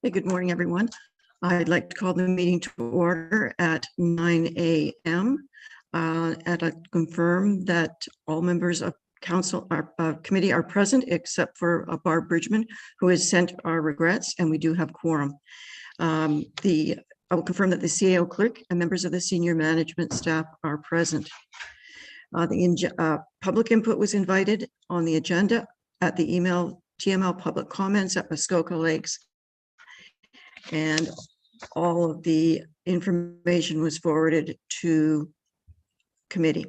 Hey, good morning, everyone. I'd like to call the meeting to order at 9 a.m. And I confirm that all members of council, committee are present except for Barb Bridgeman, who has sent our regrets, and we do have quorum. I will confirm that the CAO clerk and members of the senior management staff are present. Public input was invited on the agenda at the email TML public comments at Muskoka Lakes, and all of the information was forwarded to committee.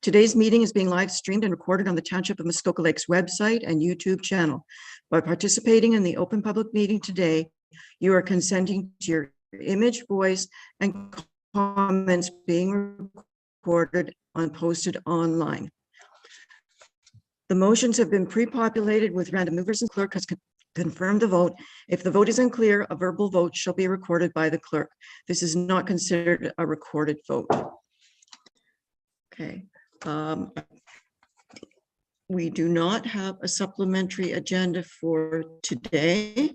Today's meeting is being live streamed and recorded on the Township of Muskoka Lakes website and YouTube channel. By participating in the open public meeting today, you are consenting to your image, voice, and comments being recorded and posted online. The motions have been pre-populated with random movers, and clerk has confirmed the vote. If the vote is unclear, a verbal vote shall be recorded by the clerk. This is not considered a recorded vote. Okay. We do not have a supplementary agenda for today.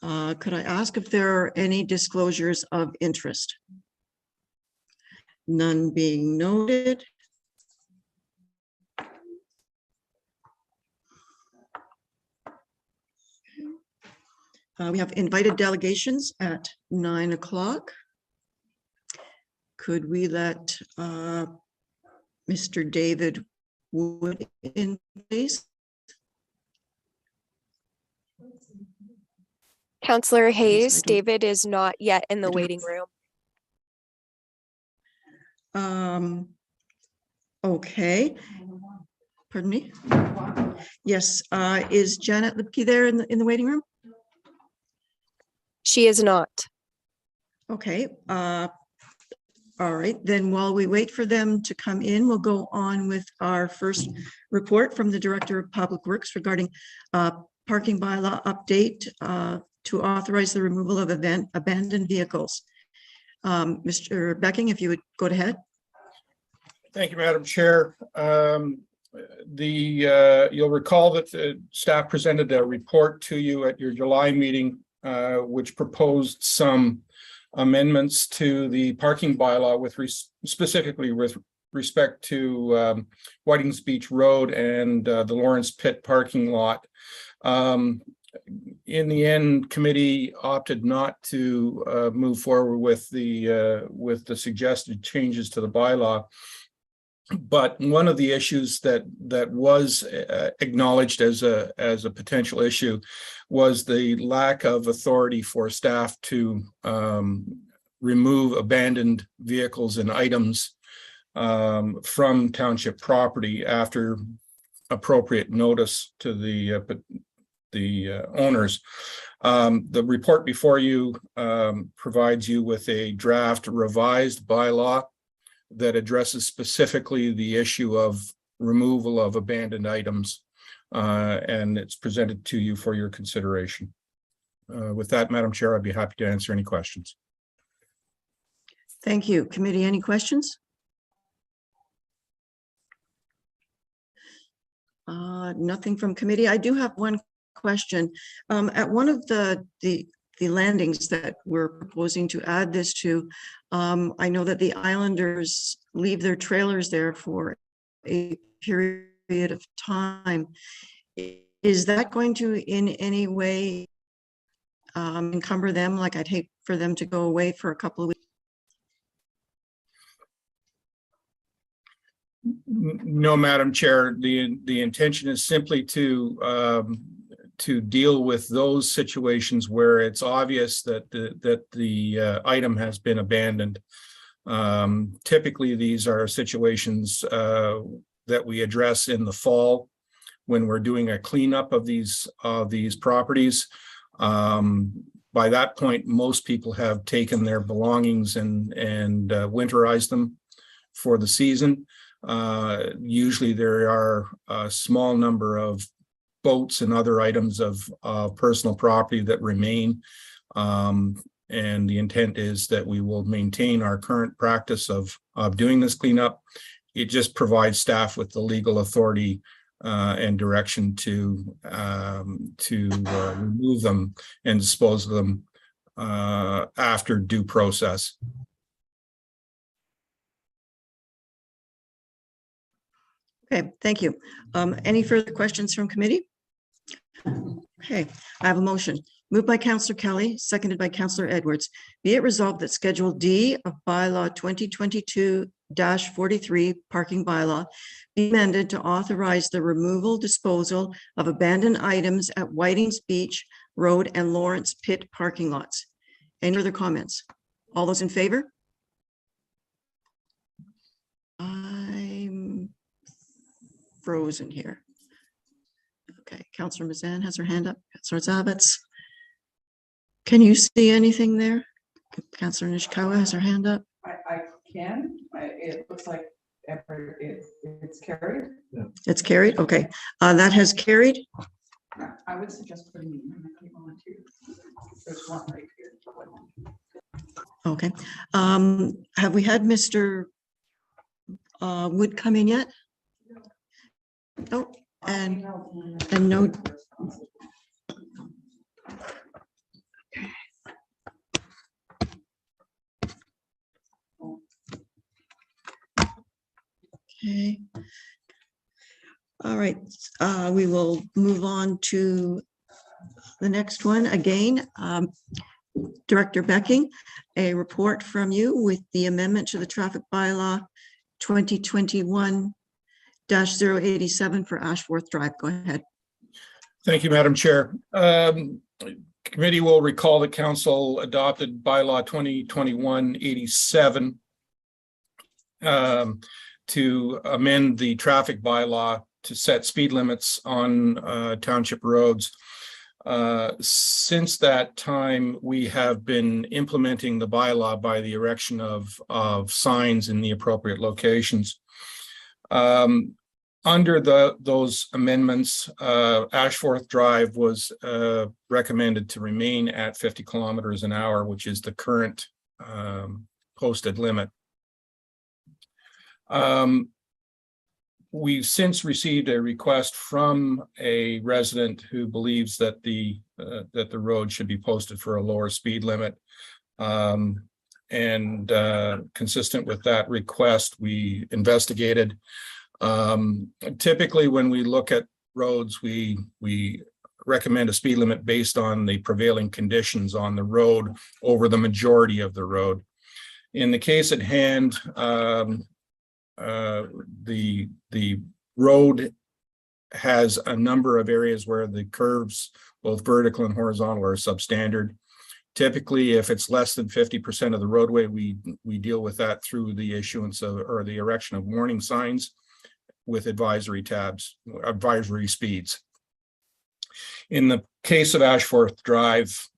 Could I ask if there are any disclosures of interest? None being noted. We have invited delegations at 9 o'clock. Could we let Mr. David Wood in, please? Councillor Hayes, David is not yet in the waiting room. Okay. Pardon me? Yes. Is Janet Libke there in the waiting room? She is not. Okay. All right. Then while we wait for them to come in, we'll go on with our first report from the Director of Public Works regarding parking bylaw update to authorize the removal of abandoned vehicles. Mr. Becking, if you would go ahead. Thank you, Madam Chair. You'll recall that the staff presented a report to you at your July meeting, which proposed some amendments to the parking bylaw with specifically with respect to Whitings Beach Road and the Lawrence Pit parking lot. In the end, committee opted not to move forward with the suggested changes to the bylaw. But one of the issues that was acknowledged as a potential issue was the lack of authority for staff to remove abandoned vehicles and items from township property after appropriate notice to the owners. The report before you provides you with a draft revised bylaw that addresses specifically the issue of removal of abandoned items, and it's presented to you for your consideration. With that, Madam Chair, I'd be happy to answer any questions. Thank you. Committee, any questions? Nothing from committee. I do have one question. At one of the landings that we're proposing to add this to, I know that the Islanders leave their trailers there for a period of time. Is that going to in any way encumber them? Like, I'd hate for them to go away for a couple of weeks. No, Madam Chair, the intention is simply to deal with those situations where it's obvious that the item has been abandoned. Typically, these are situations that we address in the fall when we're doing a cleanup of these properties. By that point, most people have taken their belongings and winterized them for the season. Usually, there are a small number of boats and other items of personal property that remain. And the intent is that we will maintain our current practice of doing this cleanup. It just provides staff with the legal authority and direction to remove them and dispose of them after due process. Okay, thank you. Any further questions from committee? Okay, I have a motion. Moved by Councillor Kelly, seconded by Councillor Edwards. Be it resolved that Schedule D of Bylaw 2022-43 Parking Bylaw be amended to authorize the removal, disposal of abandoned items at Whiting's Beach Road and Lawrence Pit parking lots. Any other comments? All those in favor? I'm frozen here. Okay, Councillor Mazan has her hand up. Councillor Zabitz. Can you see anything there? Councillor Nishikawa has her hand up. I can. It looks like it's carried. Yeah. It's carried. Okay, that has carried. I would suggest putting it in the volunteer. There's one right here. Okay. Have we had Mr. Wood come in yet? Oh, and no. Okay. All right, we will move on to the next one. Again, Director Becking, a report from you with the amendment to the traffic bylaw 2021-087 for Ashworth Drive. Go ahead. Thank you, Madam Chair. Committee will recall that Council adopted bylaw 2021-87 to amend the traffic bylaw to set speed limits on township roads. Since that time, we have been implementing the bylaw by the erection of signs in the appropriate locations. Under those amendments, Ashworth Drive was recommended to remain at 50 kilometers an hour, which is the current posted limit. We've since received a request from a resident who believes that the road should be posted for a lower speed limit. And consistent with that request, we investigated. Typically, when we look at roads, we recommend a speed limit based on the prevailing conditions on the road over the majority of the road. In the case at hand, the road has a number of areas where the curves, both vertical and horizontal, are substandard. Typically, if it's less than 50% of the roadway, we deal with that through the issuance of, or the erection of warning signs with advisory tabs, advisory speeds. In the case of Ashworth Drive,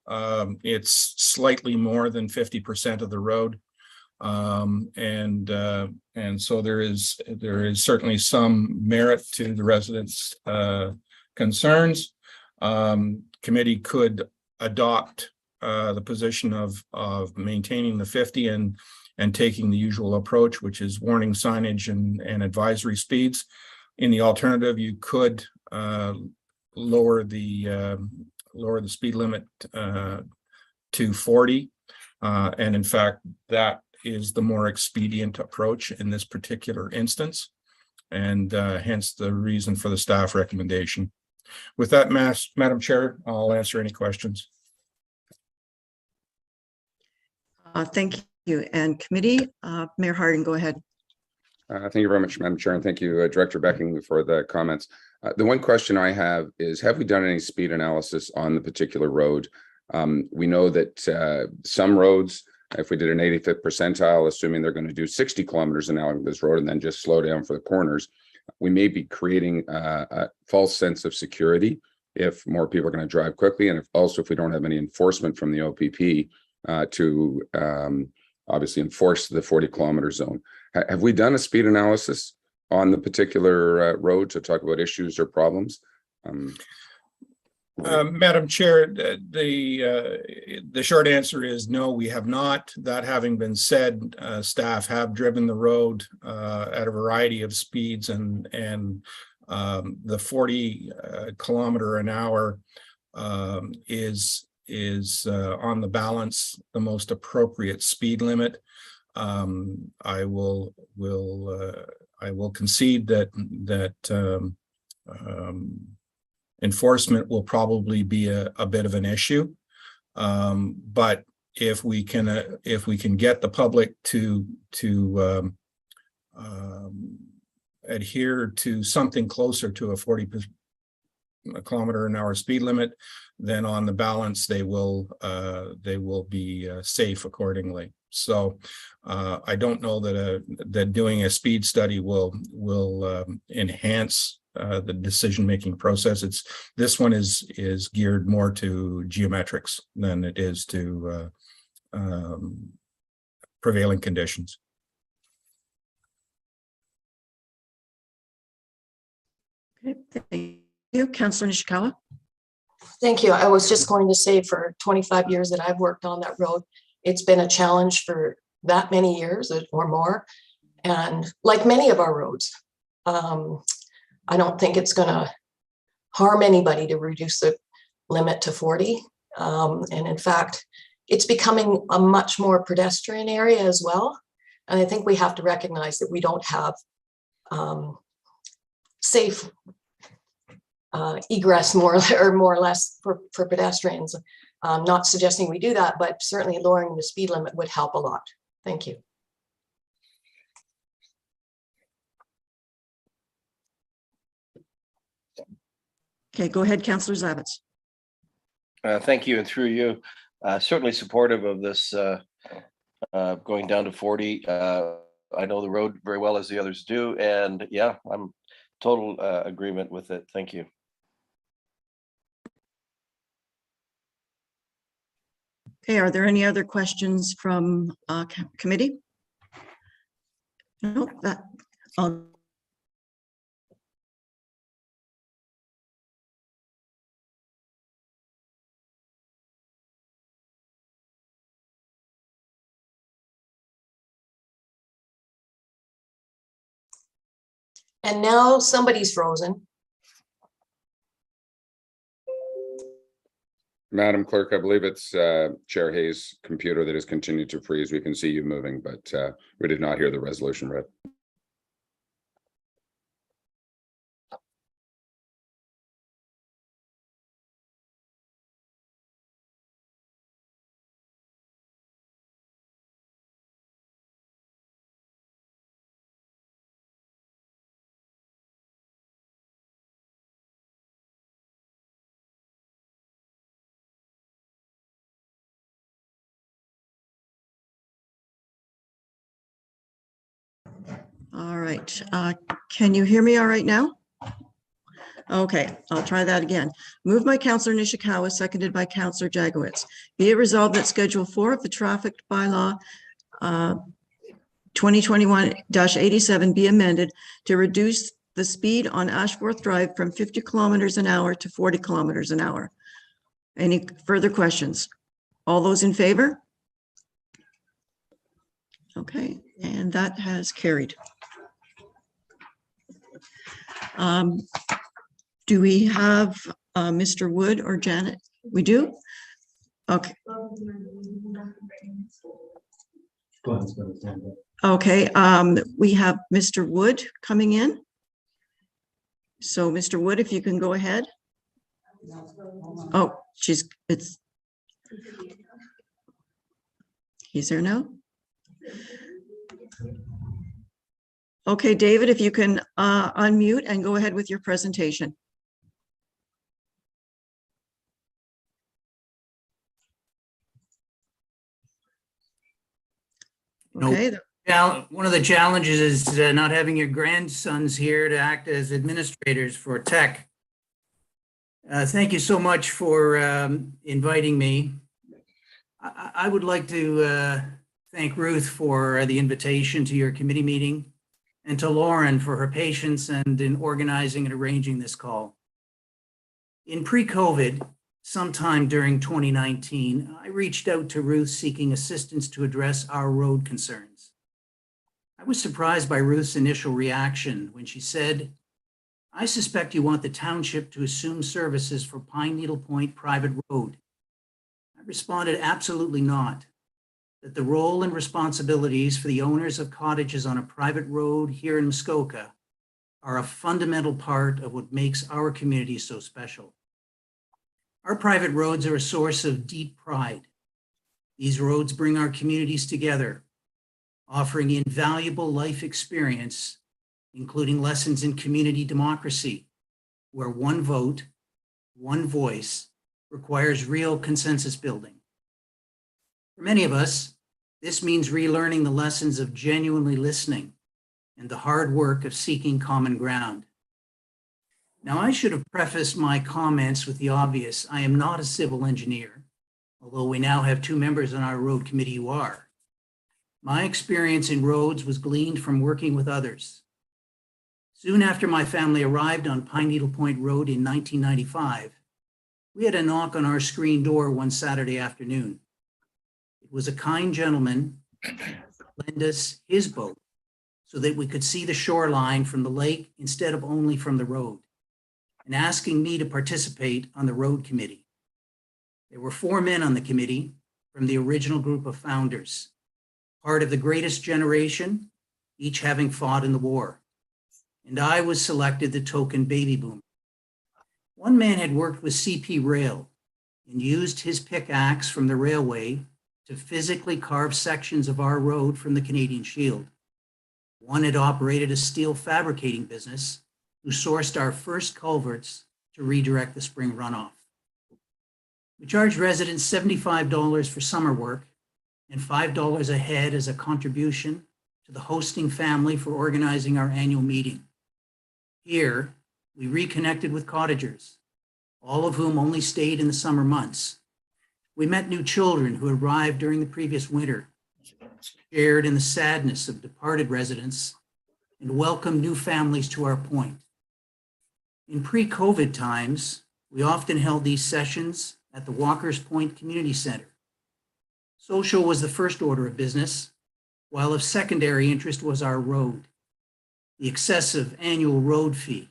it's slightly more than 50% of the road. And so there is certainly some merit to the residents' concerns. Committee could adopt the position of maintaining the 50 and taking the usual approach, which is warning signage and advisory speeds. In the alternative, you could lower the speed limit to 40, and in fact, that is the more expedient approach in this particular instance, and hence the reason for the staff recommendation. With that, Madam Chair, I'll answer any questions. Thank you. And committee, Mayor Harding, go ahead. Thank you very much, Madam Chair, and thank you, Director Becking, for the comments. The one question I have is, have we done any speed analysis on the particular road? We know that some roads, if we did an 85th percentile, assuming they're going to do 60 kilometers an hour on this road and then just slow down for the corners, we may be creating a false sense of security if more people are going to drive quickly, and if we don't have any enforcement from the OPP to obviously enforce the 40 kilometer zone. Have we done a speed analysis on the particular road to talk about issues or problems? Madam Chair, the short answer is no, we have not. That having been said, staff have driven the road at a variety of speeds and The 40 kilometer an hour is on the balance the most appropriate speed limit. I will concede that enforcement will probably be a bit of an issue, but if we can get the public to adhere to something closer to a 40 kilometer an hour speed limit, then on the balance they will be safe accordingly. So I don't know that doing a speed study will enhance the decision-making process. This one is geared more to geometrics than it is to prevailing conditions. Okay, thank you. Councillor Nishikawa. Thank you. I was just going to say, for 25 years that I've worked on that road, it's been a challenge for that many years or more. And like many of our roads, I don't think it's going to harm anybody to reduce the limit to 40. And in fact, it's becoming a much more pedestrian area as well. And I think we have to recognize that we don't have safe egress more or less for pedestrians. Not suggesting we do that, but certainly lowering the speed limit would help a lot. Thank you. Okay, go ahead, Councillor Zavitz. Thank you, and through you, certainly supportive of this going down to 40. I know the road very well, as the others do, and yeah, I'm total agreement with it. Thank you. Okay, are there any other questions from committee? No, And now somebody's frozen. Madam Clerk, I believe it's Chair Hayes' computer that has continued to freeze. We can see you moving, but we did not hear the resolution read. all right. Can you hear me all right now? Okay, I'll try that again. Moved by Councillor Nishikawa, seconded by Councillor Jagowitz. Be it resolved that Schedule 4 of the Traffic Bylaw 2021-87 be amended to reduce the speed on Ashworth Drive from 50 kilometers an hour to 40 kilometers an hour. Any further questions? All those in favor? Okay, and that has carried. Do we have Mr. Wood or Janet? We do? Okay. Okay, we have Mr. Wood coming in. So Mr. Wood, if you can go ahead. Oh, he's there now. Okay, David, if you can unmute and go ahead with your presentation. Okay. One of the challenges is not having your grandsons here to act as administrators for tech. Thank you so much for inviting me. I would like to thank Ruth for the invitation to your committee meeting, and to Lauren for her patience and in organizing and arranging this call. In pre-COVID, sometime during 2019, I reached out to Ruth seeking assistance to address our road concerns. I was surprised by Ruth's initial reaction when she said, I suspect you want the township to assume services for Pine Needle Point private road. I responded absolutely not. That the role and responsibilities for the owners of cottages on a private road here in Muskoka are a fundamental part of what makes our community so special. Our private roads are a source of deep pride. These roads bring our communities together, offering invaluable life experience, including lessons in community democracy, where one vote, one voice requires real consensus building. For many of us, this means relearning the lessons of genuinely listening and the hard work of seeking common ground. Now, I should have prefaced my comments with the obvious. I am not a civil engineer, although we now have 2 members on our road committee who are. My experience in roads was gleaned from working with others. Soon after my family arrived on Pine Needle Point Road in 1995, we had a knock on our screen door one Saturday afternoon. It was a kind gentleman who lent us his boat so that we could see the shoreline from the lake instead of only from the road, and asking me to participate on the road committee. There were 4 men on the committee from the original group of founders, part of the greatest generation, each having fought in the war. And I was selected the token baby boomer. One man had worked with CP Rail and used his pickaxe from the railway to physically carve sections of our road from the Canadian Shield. One had operated a steel fabricating business who sourced our first culverts to redirect the spring runoff. We charged residents $75 for summer work and $5 a head as a contribution to the hosting family for organizing our annual meeting. Here, we reconnected with cottagers, all of whom only stayed in the summer months. We met new children who arrived during the previous winter, shared in the sadness of departed residents, and welcomed new families to our point. In pre-COVID times, we often held these sessions at the Walker's Point Community Center. Social was the first order of business, while of secondary interest was our road, the excessive annual road fee,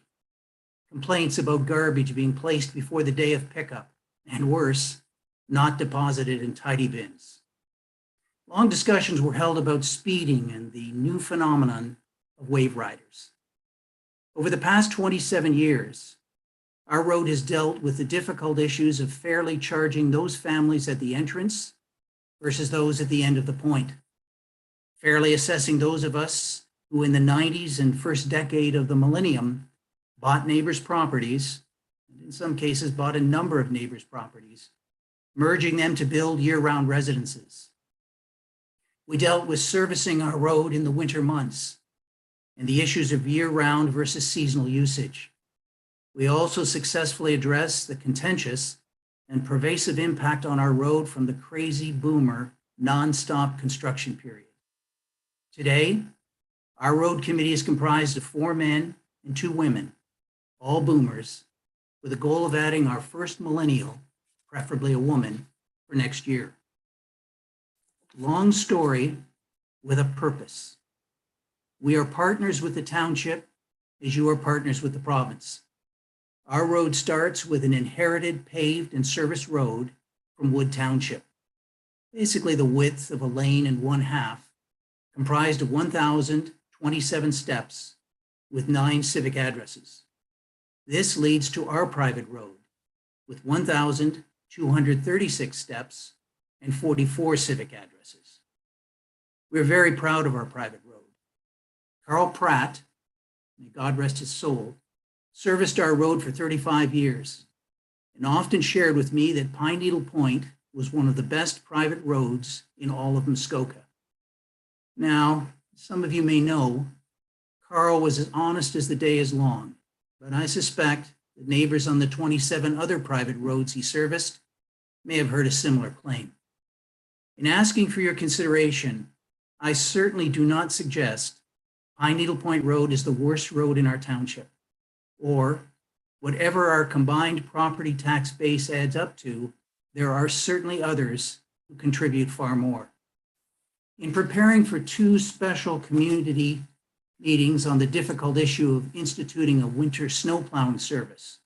complaints about garbage being placed before the day of pickup, and worse, not deposited in tidy bins. Long discussions were held about speeding and the new phenomenon of wave riders. Over the past 27 years, our road has dealt with the difficult issues of fairly charging those families at the entrance versus those at the end of the point, fairly assessing those of us who in the 90s and first decade of the millennium bought neighbors' properties, and in some cases bought a number of neighbors' properties, merging them to build year-round residences. We dealt with servicing our road in the winter months and the issues of year-round versus seasonal usage. We also successfully addressed the contentious and pervasive impact on our road from the crazy boomer nonstop construction period. Today, our road committee is comprised of 4 men and 2 women, all boomers, with a goal of adding our first millennial, preferably a woman, for next year. Long story with a purpose. We are partners with the township as you are partners with the province. Our road starts with an inherited paved and serviced road from Wood Township, basically the width of a lane and 1/2, comprised of 1,027 steps with 9 civic addresses. This leads to our private road with 1,236 steps and 44 civic addresses. We're very proud of our private road. Carl Pratt, may God rest his soul, serviced our road for 35 years and often shared with me that Pine Needle Point was one of the best private roads in all of Muskoka. Now, some of you may know, Carl was as honest as the day is long, but I suspect that neighbors on the 27 other private roads he serviced may have heard a similar claim. In asking for your consideration, I certainly do not suggest Pine Needle Point Road is the worst road in our township, or whatever our combined property tax base adds up to, there are certainly others who contribute far more. In preparing for 2 special community meetings on the difficult issue of instituting a winter snow plowing service.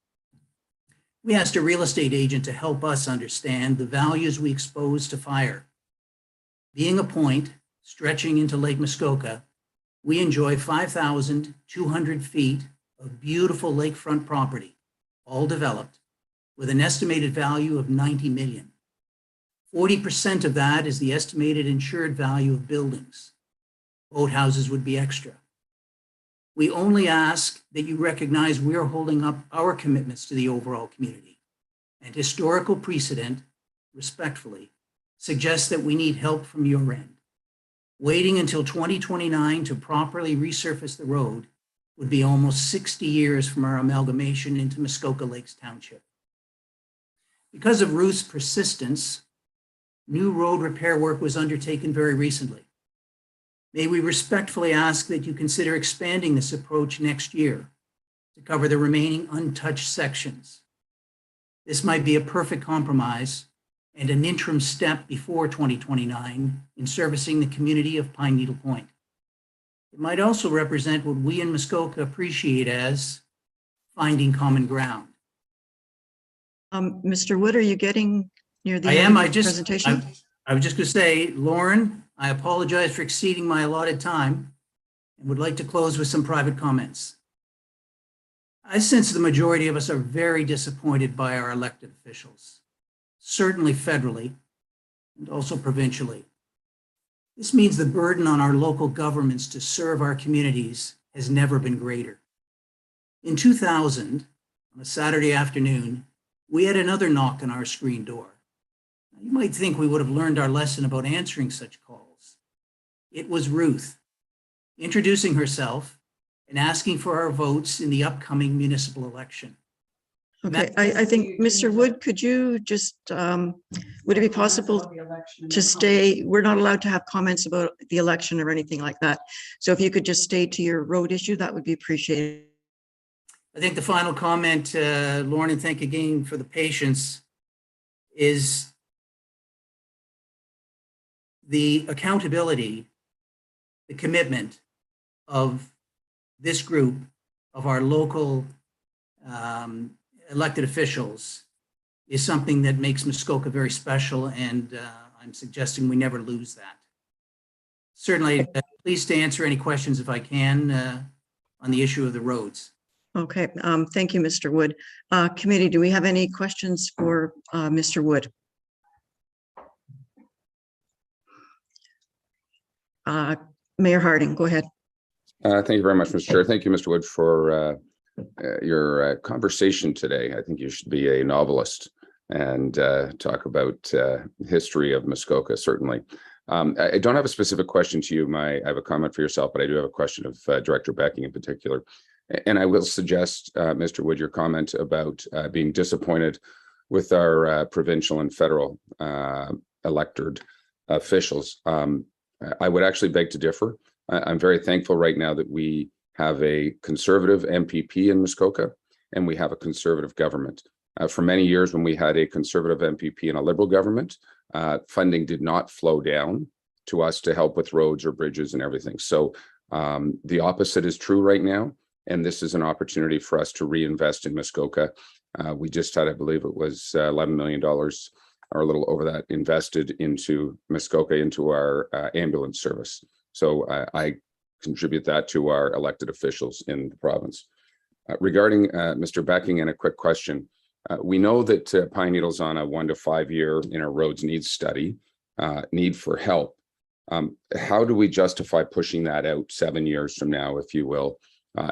We asked a real estate agent to help us understand the values we expose to fire. Being a point stretching into Lake Muskoka, we enjoy 5,200 feet of beautiful lakefront property, all developed, with an estimated value of 90 million. 40% of that is the estimated insured value of buildings. Boathouses would be extra. We only ask that you recognize we're holding up our commitments to the overall community, and historical precedent, respectfully, suggests that we need help from your end. Waiting until 2029 to properly resurface the road would be almost 60 years from our amalgamation into Muskoka Lakes Township. Because of Ruth's persistence, new road repair work was undertaken very recently. May we respectfully ask that you consider expanding this approach next year to cover the remaining untouched sections. This might be a perfect compromise and an interim step before 2029 in servicing the community of Pine Needle Point. It might also represent what we in Muskoka appreciate as finding common ground. Mr. Wood, are you getting near the I end am. of the presentation? I was just going to say, Lauren, I apologize for exceeding my allotted time and would like to close with some private comments. I sense the majority of us are very disappointed by our elected officials, certainly federally and also provincially. This means the burden on our local governments to serve our communities has never been greater. In 2000, on a Saturday afternoon, we had another knock on our screen door. You might think we would have learned our lesson about answering such calls. It was Ruth, introducing herself and asking for our votes in the upcoming municipal election. Okay, I think, Mr. Wood, could you just, would it be possible to stay? We're not allowed to have comments about the election or anything like that. So if you could just stay to your road issue, that would be appreciated. I think the final comment, Lauren, and thank you again for the patience, is the accountability, the commitment of this group of our local elected officials is something that makes Muskoka very special, and I'm suggesting we never lose that. Certainly, pleased to answer any questions if I can on the issue of the roads. Okay, thank you, Mr. Wood. Committee, do we have any questions for Mr. Wood? Mayor Harding, go ahead. Thank you very much, Mr. Chair. Thank you, Mr. Wood, for your conversation today. I think you should be a novelist and talk about history of Muskoka, certainly. I don't have a specific question to you. I have a comment for yourself, but I do have a question of Director Becking in particular. And I will suggest, Mr. Wood, your comment about being disappointed with our provincial and federal elected officials. I would actually beg to differ. I'm very thankful right now that we have a conservative MPP in Muskoka, and we have a conservative government. For many years, when we had a conservative MPP and a liberal government, funding did not flow down to us to help with roads or bridges and everything. So the opposite is true right now, and this is an opportunity for us to reinvest in Muskoka. We just had, I believe it was $11 million or a little over that invested into Muskoka, into our ambulance service. So I contribute that to our elected officials in the province. Regarding Mr. Becking, and a quick question. We know that Pine Needle's on a 1 to 5 year in our roads needs study, need for help. How do we justify pushing that out 7 years from now, if you will?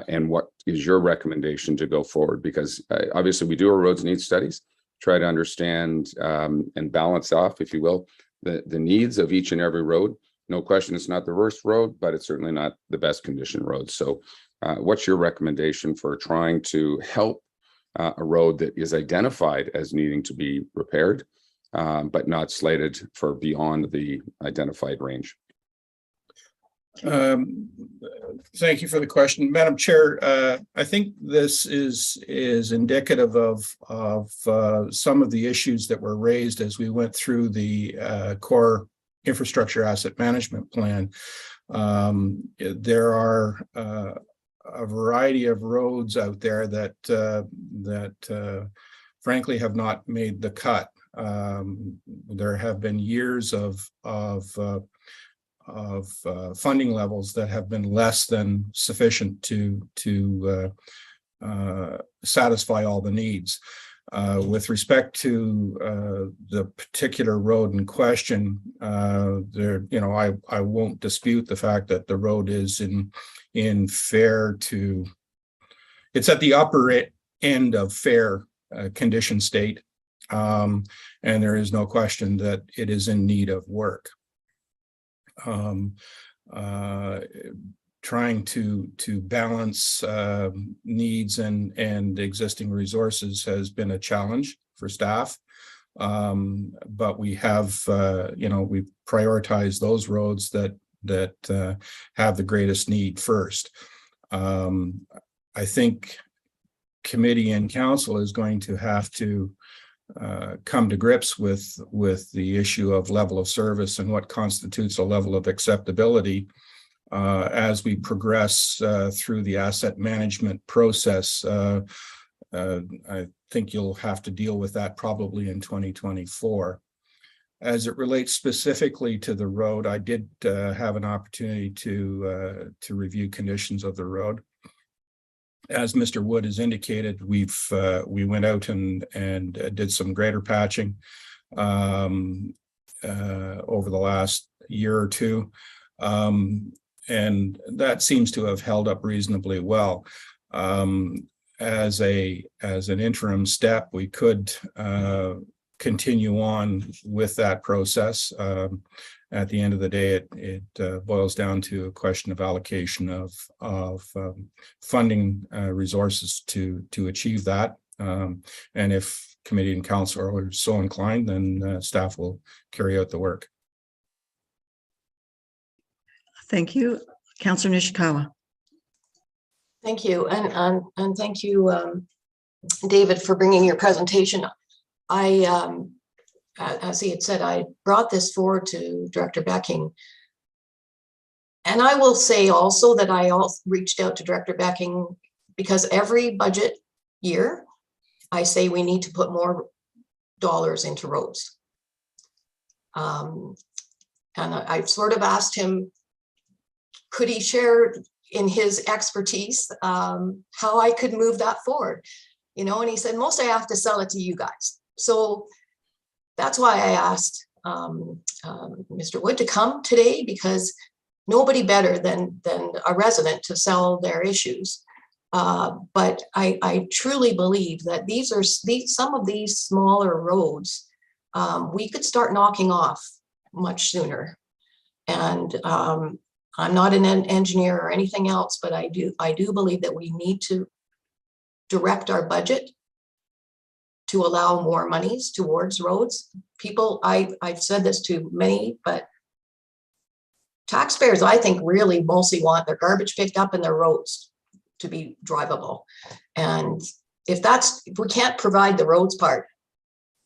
And what is your recommendation to go forward? Because obviously we do our roads needs studies, try to understand and balance off, if you will, the needs of each and every road. No question, it's not the worst road, but it's certainly not the best condition road. So what's your recommendation for trying to help a road that is identified as needing to be repaired, but not slated for beyond the identified range? Thank you for the question, Madam Chair. I think this is indicative of some of the issues that were raised as we went through the core infrastructure asset management plan. There are a variety of roads out there that frankly have not made the cut. There have been years of funding levels that have been less than sufficient to satisfy all the needs. With respect to the particular road in question, I won't dispute the fact that the road is in fair to, it's at the upper end of fair condition state, and there is no question that it is in need of work. Trying to balance needs and existing resources has been a challenge for staff, but we have we've prioritized those roads that have the greatest need first. I think committee and council is going to have to come to grips with the issue of level of service and what constitutes a level of acceptability as we progress through the asset management process. I think you'll have to deal with that probably in 2024. As it relates specifically to the road, I did have an opportunity to review conditions of the road. As Mr. Wood has indicated, we went out and did some greater patching over the last year or two. And that seems to have held up reasonably well. As an interim step, we could continue on with that process. At the end of the day, it boils down to a question of allocation of funding resources to achieve that. And if committee and council are so inclined, then staff will carry out the work. Thank you. Councillor Nishikawa. Thank you. And thank you, David, for bringing your presentation. As he had said, I brought this forward to Director Becking. And I will say also that I also reached out to Director Becking because every budget year, I say we need to put more dollars into roads. And I've sort of asked him, could he share in his expertise how I could move that forward? And he said, most I have to sell it to you guys. So that's why I asked Mr. Wood to come today, because nobody better than a resident to sell their issues. But I truly believe that some of these smaller roads, we could start knocking off much sooner. And I'm not an engineer or anything else, but I do believe that we need to direct our budget to allow more monies towards roads. People, I've said this to many, but taxpayers, I think, really mostly want their garbage picked up and their roads to be drivable. And if we can't provide the roads part,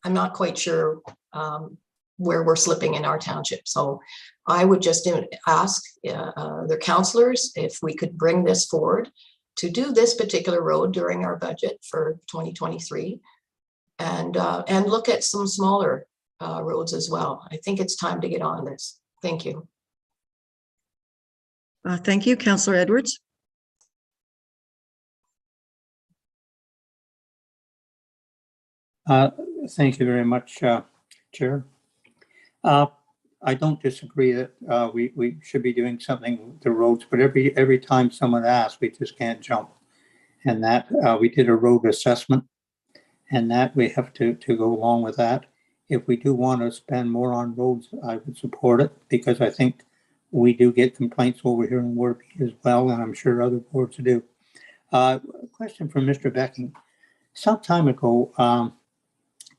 I'm not quite sure where we're slipping in our township. So I would just ask the councillors if we could bring this forward to do this particular road during our budget for 2023, and look at some smaller roads as well. I think it's time to get on this. Thank you. Thank you, Councillor Edwards. Thank you very much, Chair. I don't disagree that we should be doing something with the roads, but every time someone asks, we just can't jump. And that we did a road assessment, and that we have to go along with that. If we do want to spend more on roads, I would support it, because I think we do get complaints over here in Warbie as well, and I'm sure other boards do. A question from Mr. Becking. Some time ago,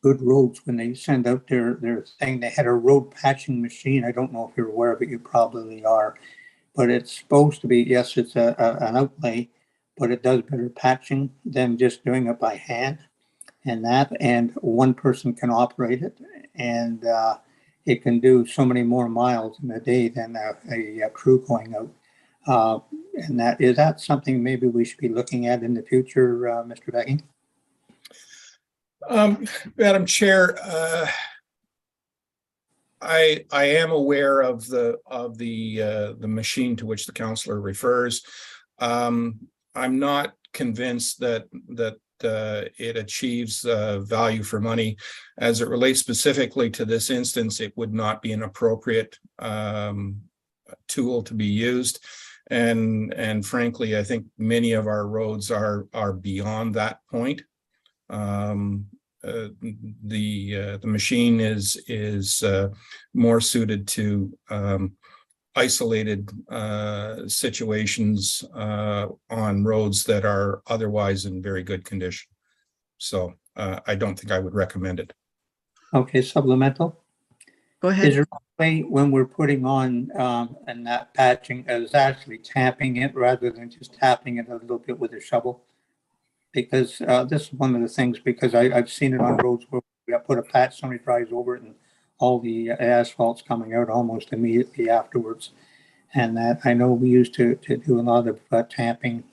Good Roads, when they send out their thing, they had a road patching machine. I don't know if you're aware of it, you probably are, but it's supposed to be, yes, it's an outlay, but it does better patching than just doing it by hand, and one person can operate it, and it can do so many more miles in a day than a crew going out. And is that something maybe we should be looking at in the future, Mr. Becking? Madam Chair, I am aware of the machine to which the councillor refers. I'm not convinced that it achieves value for money. As it relates specifically to this instance, it would not be an appropriate tool to be used. And frankly, I think many of our roads are beyond that point. The machine is more suited to isolated situations on roads that are otherwise in very good condition. So I don't think I would recommend it. Okay, supplemental. Go Is ahead. there a way when we're putting on and that patching is actually tapping it rather than just tapping it a little bit with a shovel? Because this is one of the things, because I've seen it on roads where we got put a patch, somebody drives over it and all the asphalt's coming out almost immediately afterwards. And that I know we used to do a lot of tamping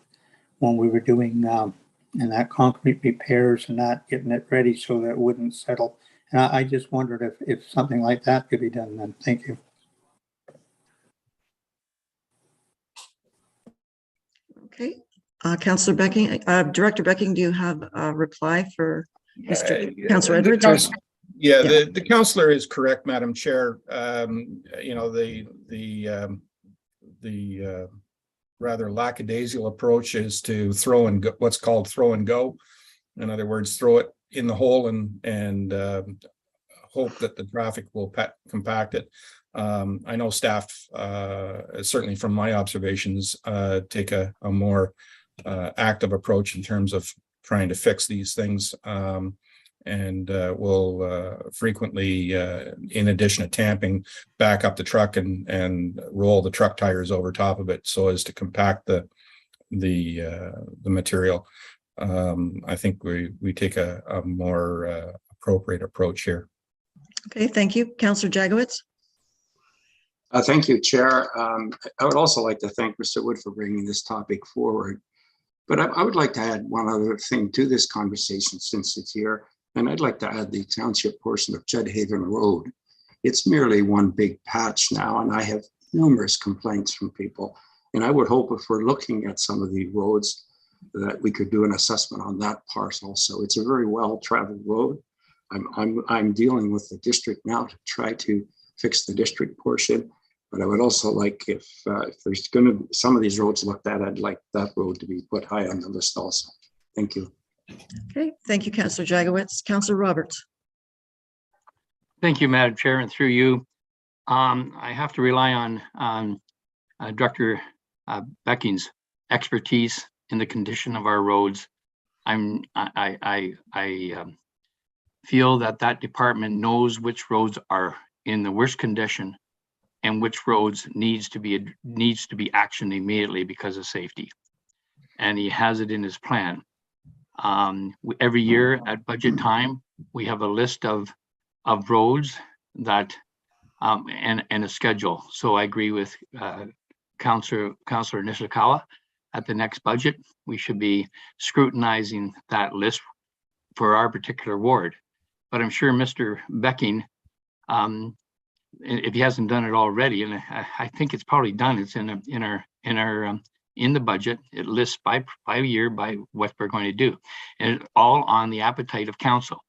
when we were doing and that concrete repairs and that, getting it ready so that it wouldn't settle. And I just wondered if something like that could be done then. Thank you. Okay. Councillor Becking, Director Becking, do you have a reply for Mr. Councillor Edwards? Yeah, the councillor is correct, Madam Chair. You know, the rather lackadaisical approach is to throw and go, what's called throw and go. In other words, throw it in the hole and hope that the traffic will compact it. I know staff, certainly from my observations, take a more active approach in terms of trying to fix these things, and will frequently, in addition to tamping, back up the truck and roll the truck tires over top of it so as to compact the material. I think we take a more appropriate approach here. Okay, thank you. Councillor Jagowitz. Thank you, Chair. I would also like to thank Mr. Wood for bringing this topic forward. But I would like to add one other thing to this conversation since it's here. And I'd like to add the township portion of Judhaven Road. It's merely one big patch now, and I have numerous complaints from people. And I would hope if we're looking at some of the roads that we could do an assessment on that part also. It's a very well-traveled road. I'm dealing with the district now to try to fix the district portion. But I would also like, if there's going to be some of these roads looked at, I'd like that road to be put high on the list also. Thank you. Okay, thank you, Councillor Jagowitz. Councillor Roberts. Thank you, Madam Chair, and through you, I have to rely on Director Becking's expertise in the condition of our roads. I feel that department knows which roads are in the worst condition and which roads needs to be actioned immediately because of safety. And he has it in his plan. Every year at budget time, we have a list of roads that and a schedule. So I agree with Councillor Nishikawa. At the next budget, we should be scrutinizing that list for our particular ward. But I'm sure Mr. Becking, if he hasn't done it already, and I think it's probably done, it's in the budget. It lists by year by what we're going to do, and it's all on the appetite of council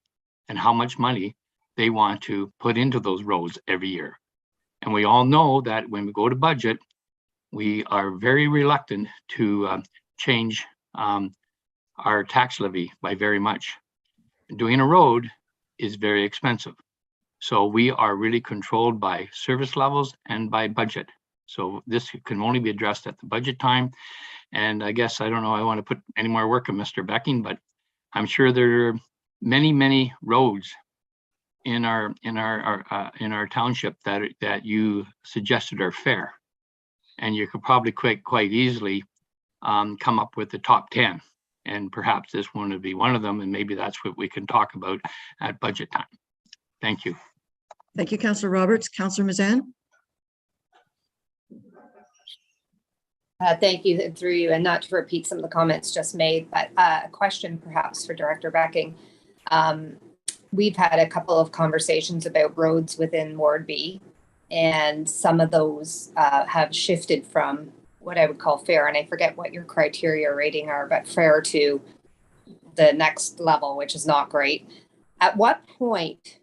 and how much money they want to put into those roads every year. And we all know that when we go to budget, we are very reluctant to change our tax levy by very much. Doing a road is very expensive. So we are really controlled by service levels and by budget. So this can only be addressed at the budget time. And I guess, I don't know, I want to put any more work on Mr. Becking, but I'm sure there are many roads in our township that you suggested are fair. And you could probably quite easily come up with the top 10. And perhaps this one would be one of them. And maybe that's what we can talk about at budget time. Thank you. Thank you, Councillor Roberts. Councillor Mazan? Thank you, and through you, and not to repeat some of the comments just made, but a question perhaps for Director Becking. We've had a couple of conversations about roads within Ward B, and some of those have shifted from what I would call fair, and I forget what your criteria rating are, but fair to the next level, which is not great. At what point,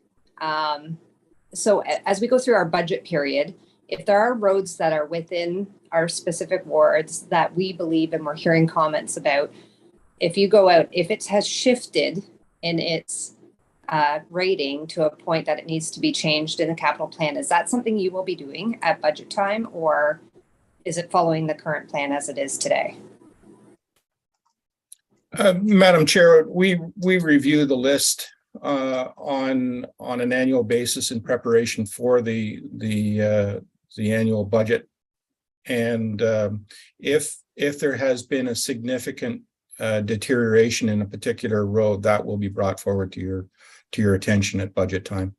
so as we go through our budget period, if there are roads that are within our specific wards that we believe and we're hearing comments about, if you go out, if it has shifted in its rating to a point that it needs to be changed in the capital plan, is that something you will be doing at budget time, or is it following the current plan as it is today? Madam Chair, we review the list on an annual basis in preparation for the annual budget, and if there has been a significant deterioration in a particular road, that will be brought forward to your attention at budget time.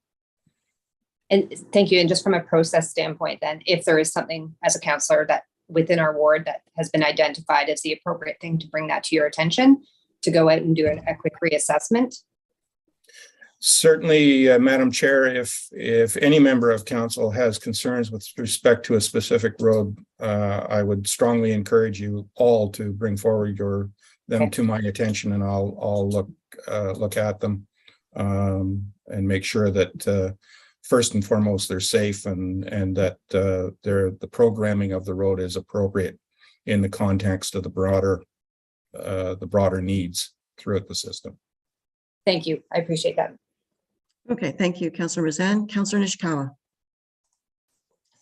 And thank you. And just from a process standpoint, then, if there is something as a councillor that within our ward that has been identified as the appropriate thing to bring that to your attention, to go out and do a quick reassessment? Certainly, Madam Chair, if any member of council has concerns with respect to a specific road, I would strongly encourage you all to bring forward them to my attention, and I'll look at them and make sure that first and foremost they're safe and that the programming of the road is appropriate in the context of the broader needs throughout the system. Thank you. I appreciate that. Okay, thank you, Councillor Razan. Councillor Nishikawa?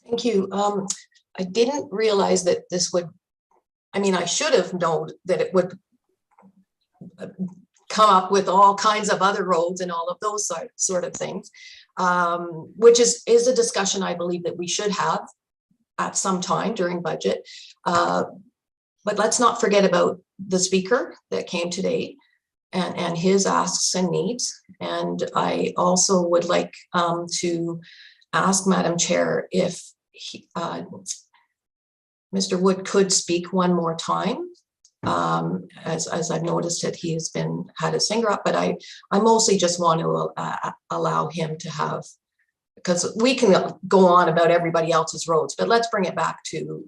Thank you. I didn't realize that this would, I mean, I should have known that it would come up with all kinds of other roads and all of those sort of things, which is a discussion I believe that we should have at some time during budget. But let's not forget about the speaker that came today and his asks and needs. And I also would like to ask Madam Chair if Mr. Wood could speak one more time. As I've noticed that he has had his finger up, but I mostly just want to allow him to have, because we can go on about everybody else's roads, but let's bring it back to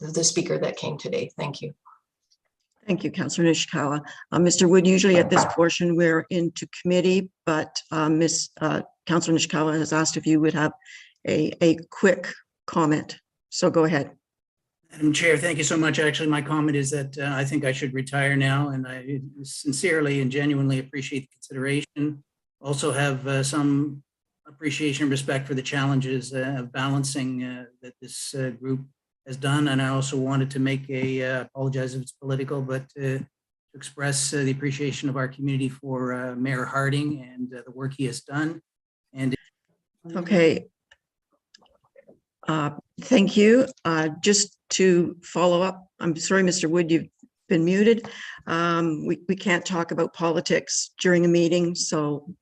the speaker that came today. Thank you. Thank you, Councillor Nishikawa. Mr. Wood, usually at this portion we're into committee, but Councillor Nishikawa has asked if you would have a quick comment. So go ahead. Madam Chair, thank you so much. Actually, my comment is that I think I should retire now, and I sincerely and genuinely appreciate the consideration. Also have some appreciation and respect for the challenges of balancing that this group has done. And I also wanted to make apologize if it's political, but to express the appreciation of our community for Mayor Harding and the work he has done. And okay. Thank you. Just to follow up, I'm sorry, Mr. Wood, you've been muted. We can't talk about politics during a meeting, so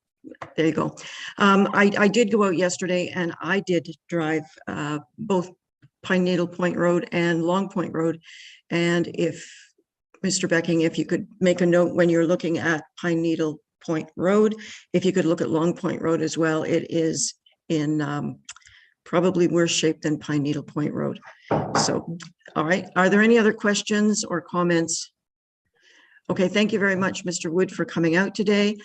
there you go. I did go out yesterday and I did drive both Pine Needle Point Road and Long Point Road. And if, Mr. Becking, if you could make a note when you're looking at Pine Needle Point Road, if you could look at Long Point Road as well, it is in probably worse shape than Pine Needle Point Road. So, all right. Are there any other questions or comments? Okay, thank you very much, Mr. Wood, for coming out today.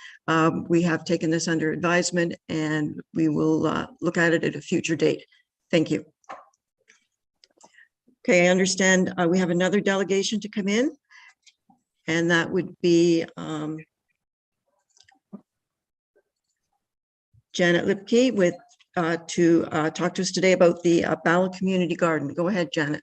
We have taken this under advisement and we will look at it at a future date. Thank you. Okay, I understand we have another delegation to come in, and that would be Janet Libke with to talk to us today about the Bala Community Garden. Go ahead, Janet.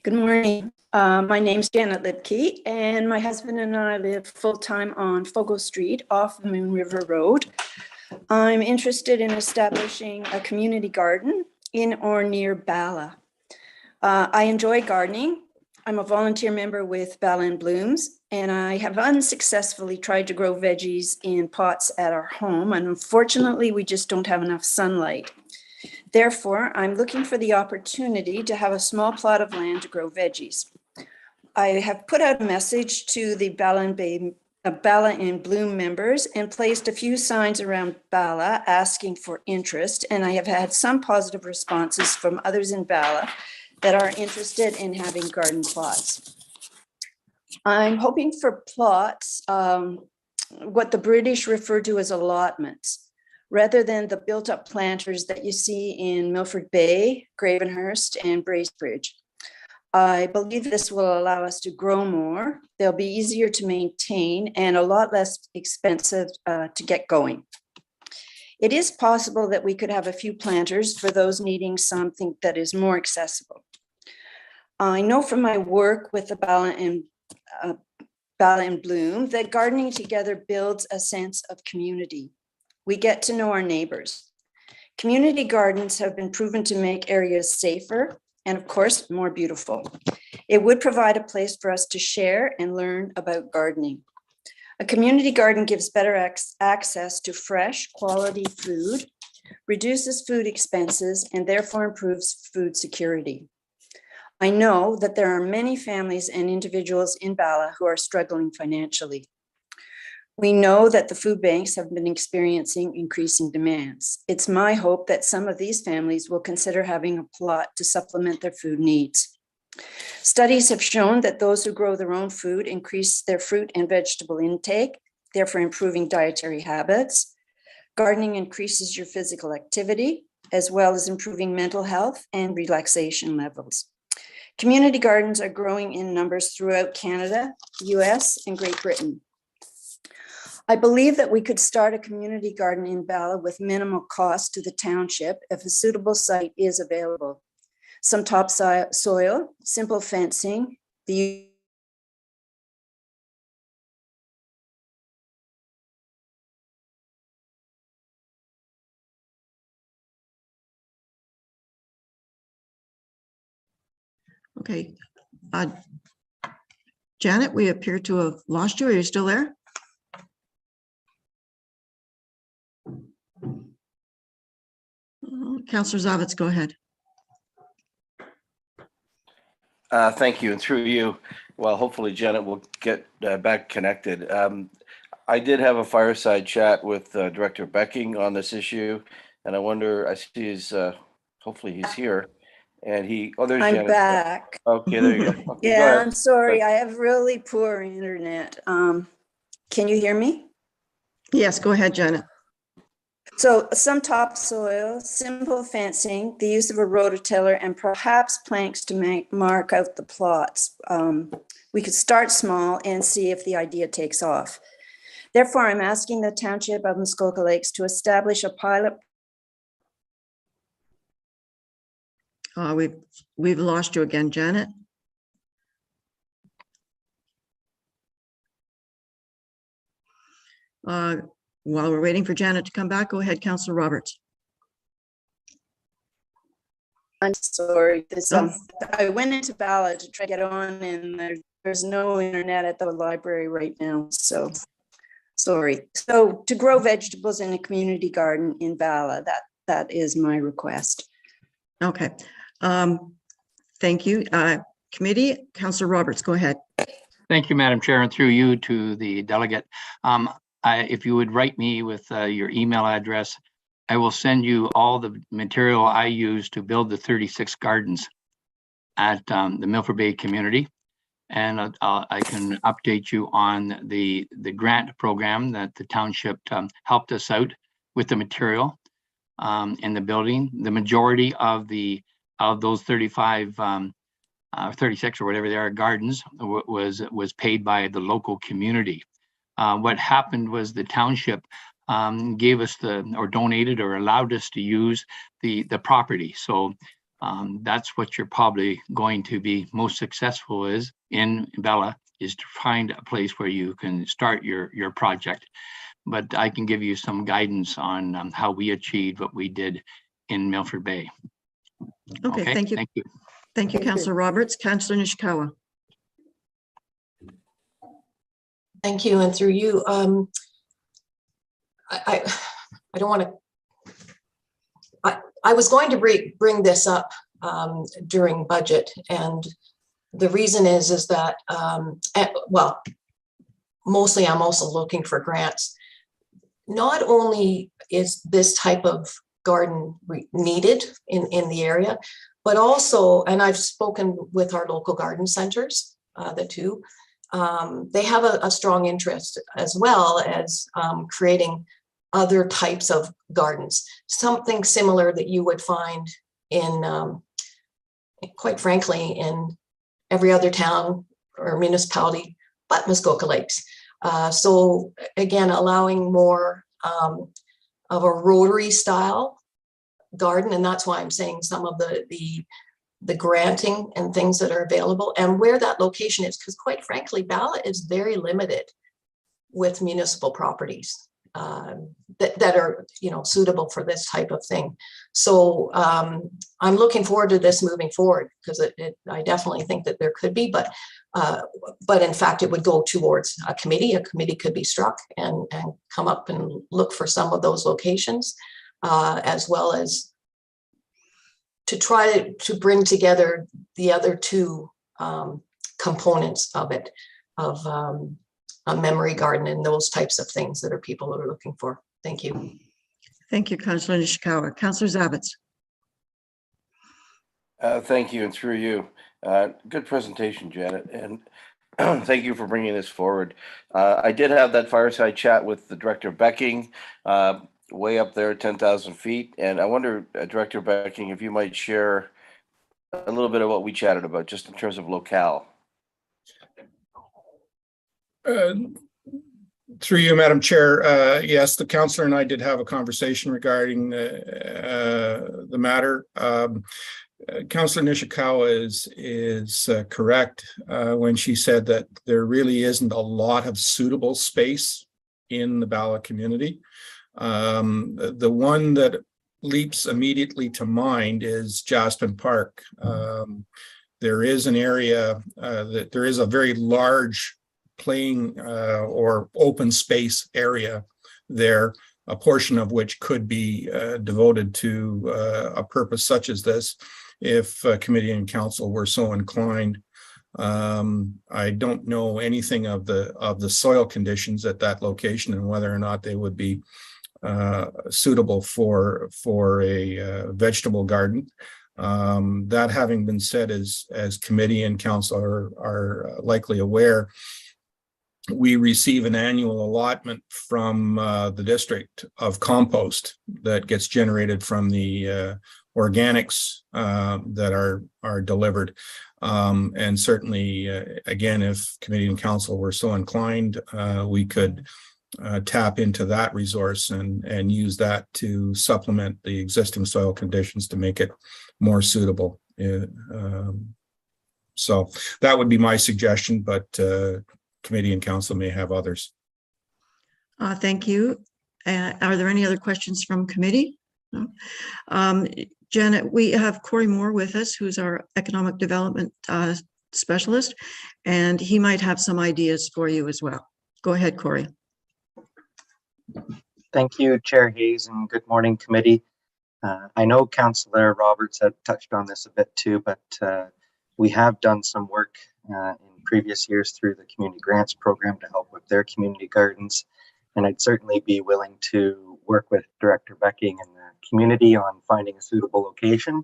Good morning. My name's Janet Libke, and my husband and I live full-time on Fogo Street off Moon River Road. I'm interested in establishing a community garden in or near Bala. I enjoy gardening. I'm a volunteer member with Bala and Blooms, and I have unsuccessfully tried to grow veggies in pots at our home, and unfortunately, we just don't have enough sunlight. Therefore, I'm looking for the opportunity to have a small plot of land to grow veggies. I have put out a message to the Bala in Bloom members and placed a few signs around Bala asking for interest, and I have had some positive responses from others in Bala that are interested in having garden plots. I'm hoping for plots, what the British refer to as allotments, rather than the built-up planters that you see in Milford Bay, Gravenhurst, and Bracebridge. I believe this will allow us to grow more. They'll be easier to maintain and a lot less expensive to get going. It is possible that we could have a few planters for those needing something that is more accessible. I know from my work with the Bala in Bloom that gardening together builds a sense of community. We get to know our neighbors. Community gardens have been proven to make areas safer and, of course, more beautiful. It would provide a place for us to share and learn about gardening. A community garden gives better access to fresh, quality food, reduces food expenses, and therefore improves food security. I know that there are many families and individuals in Bala who are struggling financially. We know that the food banks have been experiencing increasing demands. It's my hope that some of these families will consider having a plot to supplement their food needs. Studies have shown that those who grow their own food increase their fruit and vegetable intake, therefore improving dietary habits. Gardening increases your physical activity, as well as improving mental health and relaxation levels. Community gardens are growing in numbers throughout Canada, US, and Great Britain. I believe that we could start a community garden in Bala with minimal cost to the township if a suitable site is available. Some topsoil, simple fencing, the Okay. Janet, we appear to have lost you. Are you still there? Councillor Zavitz, go ahead. Thank you, and through you, well, hopefully Janet will get back connected. I did have a fireside chat with Director Becking on this issue, and I wonder, I see he's, hopefully he's here, and there's I'm Janet. back. Okay, there you go. Okay, go Yeah, ahead. I'm sorry. I have really poor internet. Can you hear me? Yes, go ahead, Janet. So some topsoil, simple fencing, the use of a rototiller, and perhaps planks to mark out the plots. We could start small and see if the idea takes off. Therefore, I'm asking the Township of Muskoka Lakes to establish a pilot. We've lost you again, Janet. While we're waiting for Janet to come back, go ahead, Councillor Roberts. I'm sorry. I went into Bala to try to get on, and there's no internet at the library right now. So sorry. So to grow vegetables in a community garden in Bala, that is my request. Okay. Thank you. Committee, Councillor Roberts, go ahead. Thank you, Madam Chair, and through you to the delegate. If you would write me with your email address, I will send you all the material I use to build the 36 gardens at the Milford Bay community. And I can update you on the grant program that the township helped us out with the material in the building. The majority of those 35, 36 or whatever they are gardens was paid by the local community. What happened was the township gave us or donated or allowed us to use the property. So that's what you're probably going to be most successful in Bala, is to find a place where you can start your project. But I can give you some guidance on how we achieved what we did in Milford Bay. Okay, thank you. Thank you. Thank you, Councillor Roberts. Councillor Nishikawa. Thank you, and through you, I don't want to. I was going to bring this up during budget, and the reason is that well, mostly I'm also looking for grants. Not only is this type of garden needed in the area, but also, and I've spoken with our local garden centers, the two. They have a strong interest as well as creating other types of gardens, something similar that you would find in, quite frankly, in every other town or municipality but Muskoka Lakes. So again, allowing more of a rotary style garden, and that's why I'm saying some of the granting and things that are available and where that location is, because quite frankly, Bala is very limited with municipal properties that are, you know, suitable for this type of thing. So I'm looking forward to this moving forward, because I definitely think that there could be, but in fact, it would go towards a committee. A committee could be struck and come up and look for some of those locations, as well as to try to bring together the other two components of it, of a memory garden and those types of things that people are looking for. Thank you. Thank you, Councillor Nishikawa. Councillor Zabitz. Thank you, and through you. Good presentation, Janet, and thank you for bringing this forward. I did have that fireside chat with the Director Becking, way up there, 10,000 feet, and I wonder, Director Becking, if you might share a little bit of what we chatted about, just in terms of locale. Through you, Madam Chair, yes, the councillor and I did have a conversation regarding the matter. Councillor Nishikawa is correct when she said that there really isn't a lot of suitable space in the Bala community. The one that leaps immediately to mind is Jaspin Park. There is an area that there is a very large playing or open space area there, a portion of which could be devoted to a purpose such as this, if committee and council were so inclined. I don't know anything of the soil conditions at that location and whether or not they would be suitable for a vegetable garden. That having been said, as committee and council are likely aware, we receive an annual allotment from the district of compost that gets generated from the organics that are delivered. And certainly, again, if committee and council were so inclined, we could tap into that resource and use that to supplement the existing soil conditions to make it more suitable. So that would be my suggestion, but committee and council may have others. Thank you. Are there any other questions from committee? No. Janet, we have Corey Moore with us, who's our economic development specialist, and he might have some ideas for you as well. Go ahead, Corey. Thank you, Chair Hayes, and good morning, committee. I know Councillor Roberts had touched on this a bit too, but we have done some work in previous years through the community grants program to help with their community gardens. And I'd certainly be willing to work with Director Becking and the community on finding a suitable location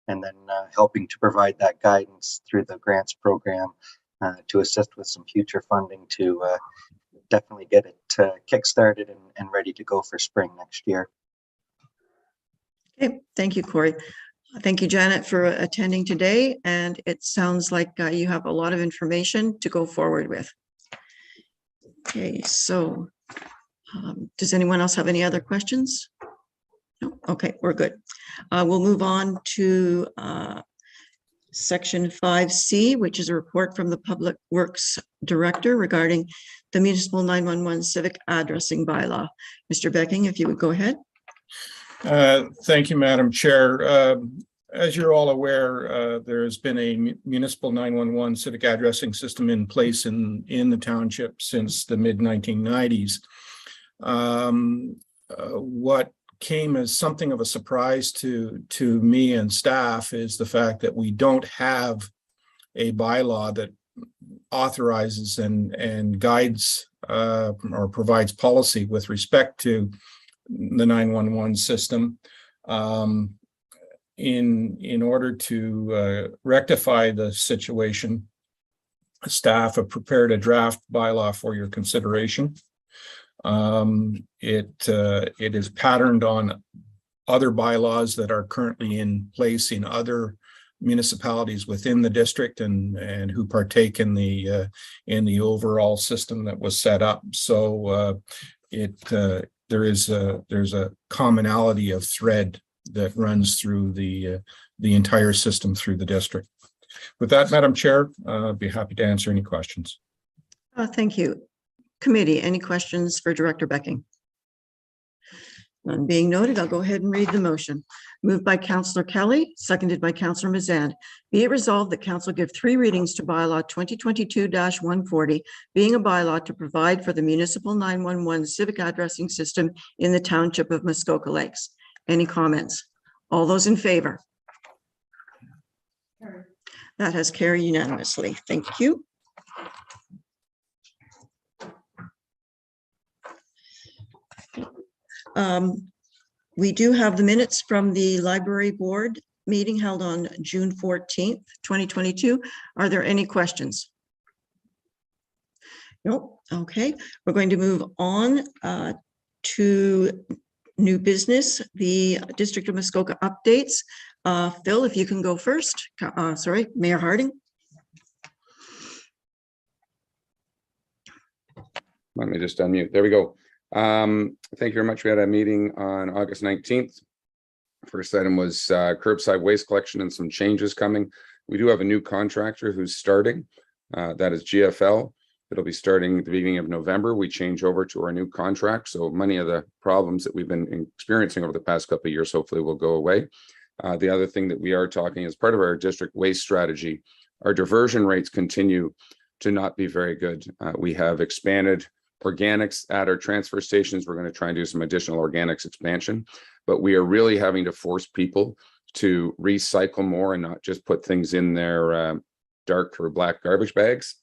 and then helping to provide that guidance through the grants program to assist with some future funding to definitely get it kick-started and ready to go for spring next year. Okay, thank you, Corey. Thank you, Janet, for attending today. And it sounds like you have a lot of information to go forward with. Okay, so does anyone else have any other questions? No? Okay, we're good. We'll move on to Section 5C, which is a report from the Public Works Director regarding the Municipal 911 Civic Addressing Bylaw. Mr. Becking, if you would go ahead. Thank you, Madam Chair. As you're all aware, there's been a municipal 911 civic addressing system in place in the township since the mid-1990s. What came as something of a surprise to me and staff is the fact that we don't have a bylaw that authorizes and guides or provides policy with respect to the 911 system. In order to rectify the situation, staff have prepared a draft bylaw for your consideration. It is patterned on other bylaws that are currently in place in other municipalities within the district and who partake in the overall system that was set up. So there's a commonality of thread that runs through the entire system through the district. With that, Madam Chair, I'd be happy to answer any questions. Thank you. Committee, any questions for Director Becking? None being noted, I'll go ahead and read the motion. Moved by Councillor Kelly, seconded by Councillor Mazan. Be it resolved that Council give 3 readings to Bylaw 2022-140, being a bylaw to provide for the municipal 911 civic addressing system in the Township of Muskoka Lakes. Any comments? All those in favor? That has carried unanimously. Thank you. We do have the minutes from the library board meeting held on June 14th, 2022. Are there any questions? Nope. Okay, we're going to move on to new business, the District of Muskoka updates. Phil, if you can go first. Sorry, Mayor Harding. Let me just unmute. There we go. Thank you very much. We had a meeting on August 19th. First item was curbside waste collection and some changes coming. We do have a new contractor who's starting. That is GFL. It'll be starting at the beginning of November. We change over to our new contract. So many of the problems that we've been experiencing over the past couple of years hopefully will go away. The other thing that we are talking as part of our district waste strategy, our diversion rates continue to not be very good. We have expanded organics at our transfer stations. We're going to try and do some additional organics expansion, but we are really having to force people to recycle more and not just put things in their dark or black garbage bags.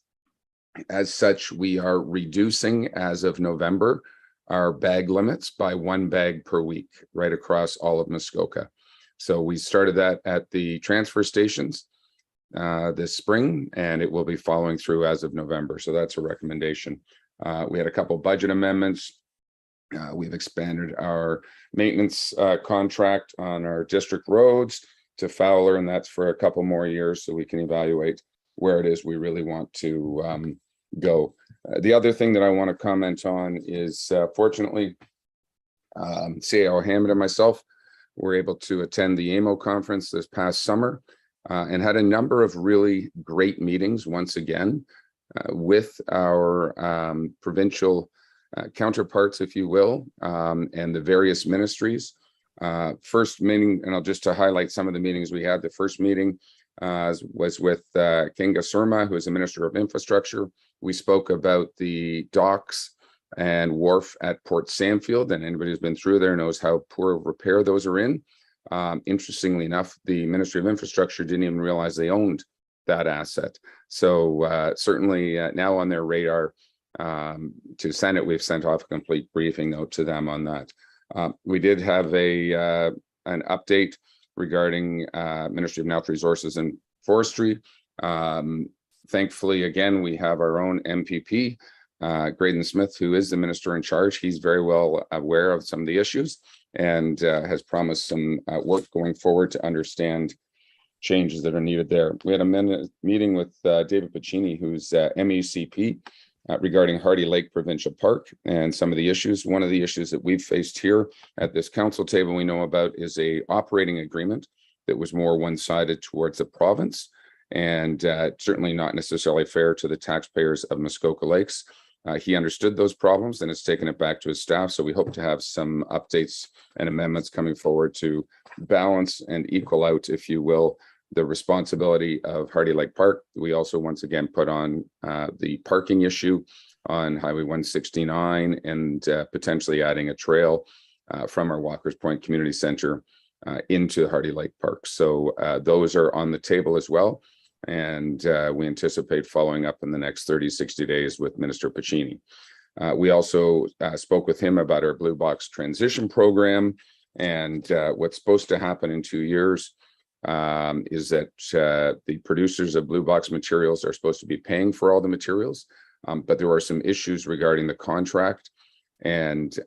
As such, we are reducing as of November our bag limits by 1 bag per week right across all of Muskoka. So we started that at the transfer stations this spring, and it will be following through as of November. So that's a recommendation. We had a couple budget amendments. We've expanded our maintenance contract on our district roads to Fowler, and that's for a couple more years so we can evaluate where it is we really want to go. The other thing that I want to comment on is fortunately, CAO Hammond and myself were able to attend the AMO conference this past summer and had a number of really great meetings once again with our provincial counterparts, if you will, and the various ministries. First meeting, and I'll just to highlight some of the meetings we had. The first meeting was with Kinga Surma, who is the Minister of Infrastructure. We spoke about the docks and wharf at Port Sandfield, and anybody who's been through there knows how poor repair those are in. Interestingly enough, the Ministry of Infrastructure didn't even realize they owned that asset. So certainly now on their radar. To Senate, we've sent off a complete briefing note to them on that. We did have an update regarding Ministry of Natural Resources and Forestry. Thankfully, again, we have our own MPP, Graydon Smith, who is the minister in charge. He's very well aware of some of the issues and has promised some work going forward to understand changes that are needed there. We had a meeting with David Pecuniary, who's MECP, regarding Hardy Lake Provincial Park and some of the issues. One of the issues that we've faced here at this council table we know about is a operating agreement that was more one-sided towards the province and certainly not necessarily fair to the taxpayers of Muskoka Lakes. He understood those problems and has taken it back to his staff. So we hope to have some updates and amendments coming forward to balance and equal out, if you will, the responsibility of Hardy Lake Park. We also once again put on the parking issue on Highway 169 and potentially adding a trail from our Walker's Point Community Center into Hardy Lake Park. So those are on the table as well. And we anticipate following up in the next 30, 60 days with Minister Pecuniary. We also spoke with him about our Blue Box transition program, and what's supposed to happen in 2 years is that the producers of Blue Box materials are supposed to be paying for all the materials, but there are some issues regarding the contract, and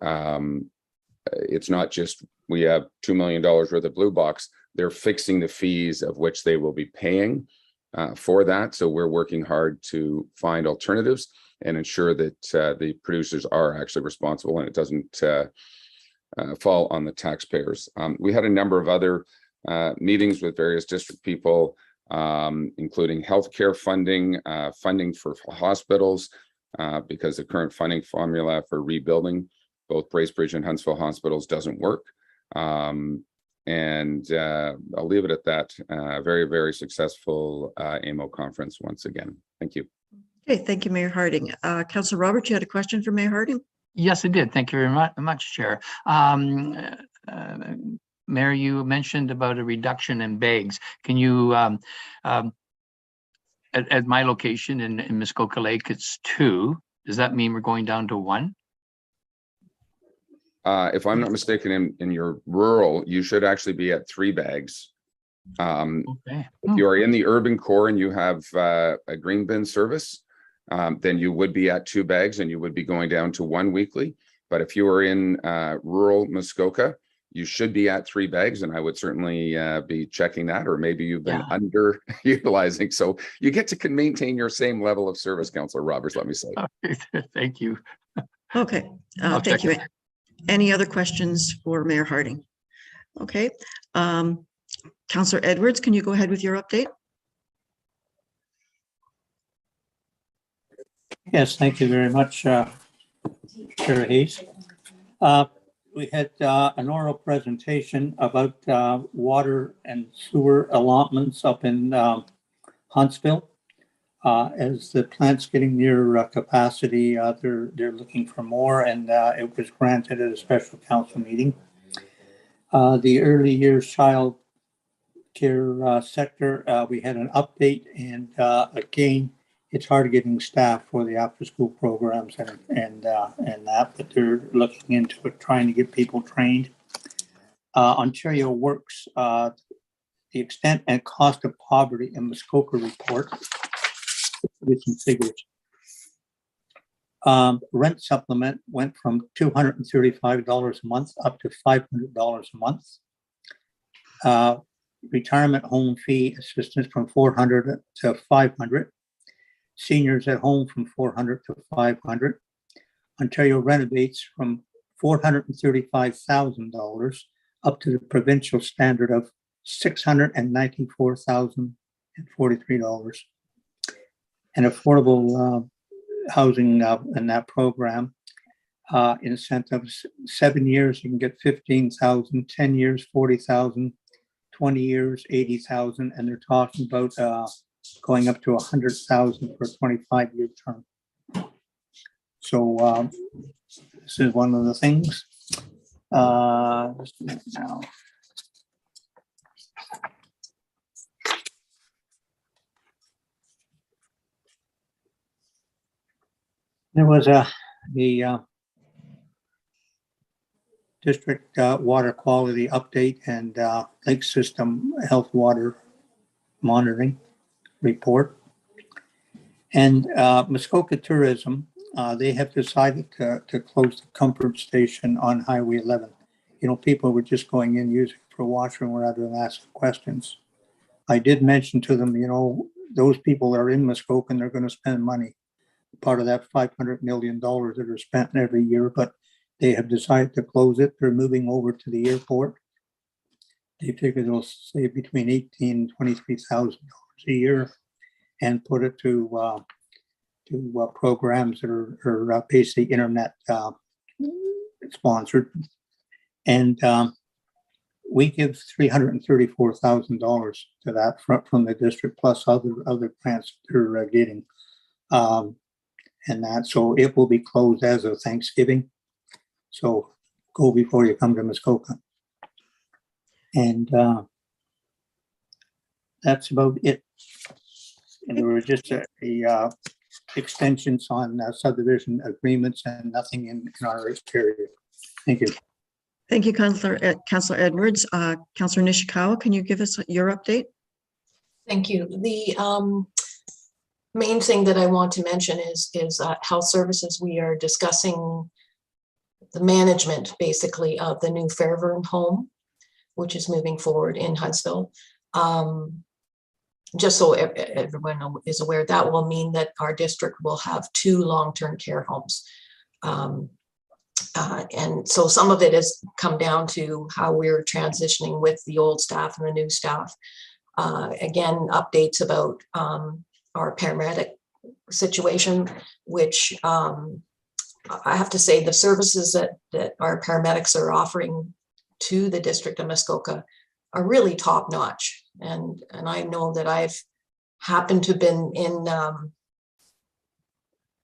it's not just we have $2 million worth of Blue Box. They're fixing the fees of which they will be paying for that. So we're working hard to find alternatives and ensure that the producers are actually responsible and it doesn't fall on the taxpayers. We had a number of other meetings with various district people, including healthcare funding, funding for hospitals, because the current funding formula for rebuilding both Bracebridge and Huntsville hospitals doesn't work. And I'll leave it at that. Very, very successful AMO conference once again. Thank you. Okay, thank you, Mayor Harding. Councillor Roberts, you had a question for Mayor Harding? Yes, I did. Thank you very much, Chair. Mayor, you mentioned about a reduction in bags. Can you, at my location in Muskoka Lake, it's 2. Does that mean we're going down to 1? If I'm not mistaken, in your rural, you should actually be at 3 bags. Okay. If you are in the urban core and you have a green bin service, then you would be at 2 bags and you would be going down to 1 weekly. But if you are in rural Muskoka, you should be at 3 bags, and I would certainly be checking that, or maybe you've been underutilizing. So you get to maintain your same level of service, Councillor Roberts, let me say. Thank you. Okay, thank you. Any other questions for Mayor Harding? Okay. Councillor Edwards, can you go ahead with your update? Yes, thank you very much, Chair Hayes. We had an oral presentation about water and sewer allotments up in Huntsville. As the plant's getting near capacity, they're looking for more, and it was granted at a special council meeting. The early years child care sector, we had an update, and again, it's hard getting staff for the after-school programs and that, but they're looking into it, trying to get people trained. Ontario Works, the extent and cost of poverty in Muskoka report with some figures. Rent supplement went from $235 a month up to $500 a month. Retirement home fee assistance from $400 to $500. Seniors at home from $400 to $500. Ontario renovates from $435,000 up to the provincial standard of $694,043. And affordable housing in that program, incentives, 7 years, you can get 15,000, 10 years, 40,000, 20 years, 80,000, and they're talking about going up to 100,000 for a 25-year term. So this is one of the things. Just a minute now. There was the district water quality update and lake system health water monitoring report. And Muskoka Tourism, they have decided to close the comfort station on Highway 11. You know, people were just going in using it for washroom rather than asking questions. I did mention to them, you know, those people are in Muskoka and they're going to spend money. Part of that $500 million that are spent every year, but they have decided to close it. They're moving over to the airport. They figure they'll save between $18,000 and $23,000 a year and put it to programs that are basically internet sponsored. And we give $334,000 to that from the district, plus other grants they're getting. And that, so it will be closed as of Thanksgiving. So go before you come to Muskoka. And that's about it. And there were just extensions on subdivision agreements and nothing in our area. Thank you. Thank you, Councillor Edwards. Councillor Nishikawa, can you give us your update? Thank you. The main thing that I want to mention is health services. We are discussing the management, basically, of the new Fairburn home, which is moving forward in Huntsville. Just so everyone is aware, that will mean that our district will have 2 long-term care homes. And so some of it has come down to how we're transitioning with the old staff and the new staff. Again, updates about our paramedic situation, which I have to say the services that our paramedics are offering to the District of Muskoka are really top notch. And I know that I've happened to been in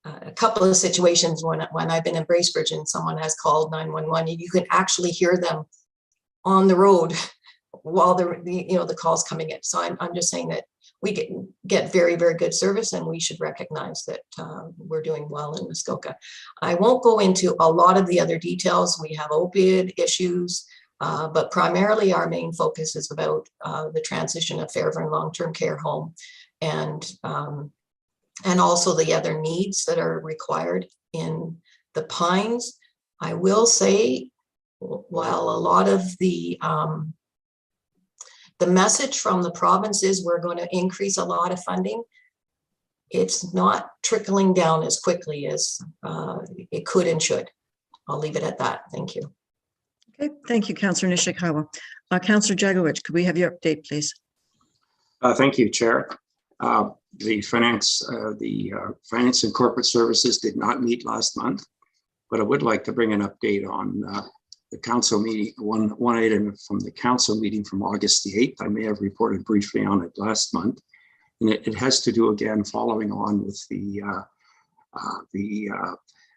a couple of situations when I've been in Bracebridge and someone has called 911, and you can actually hear them on the road while the call's coming in. So I'm just saying that we get very, very good service, and we should recognize that we're doing well in Muskoka. I won't go into a lot of the other details. We have opioid issues, but primarily our main focus is about the transition of Fairburn long-term care home, and also the other needs that are required in the Pines. I will say, while a lot of the message from the province is we're going to increase a lot of funding, it's not trickling down as quickly as it could and should. I'll leave it at that. Thank you. Okay, thank you, Councillor Nishikawa. Councillor Jagowicz, could we have your update, please? Thank you, Chair. The Finance and Corporate Services did not meet last month, but I would like to bring an update on the council meeting, one item from the council meeting from August the 8th. I may have reported briefly on it last month, and it has to do, again, following on with the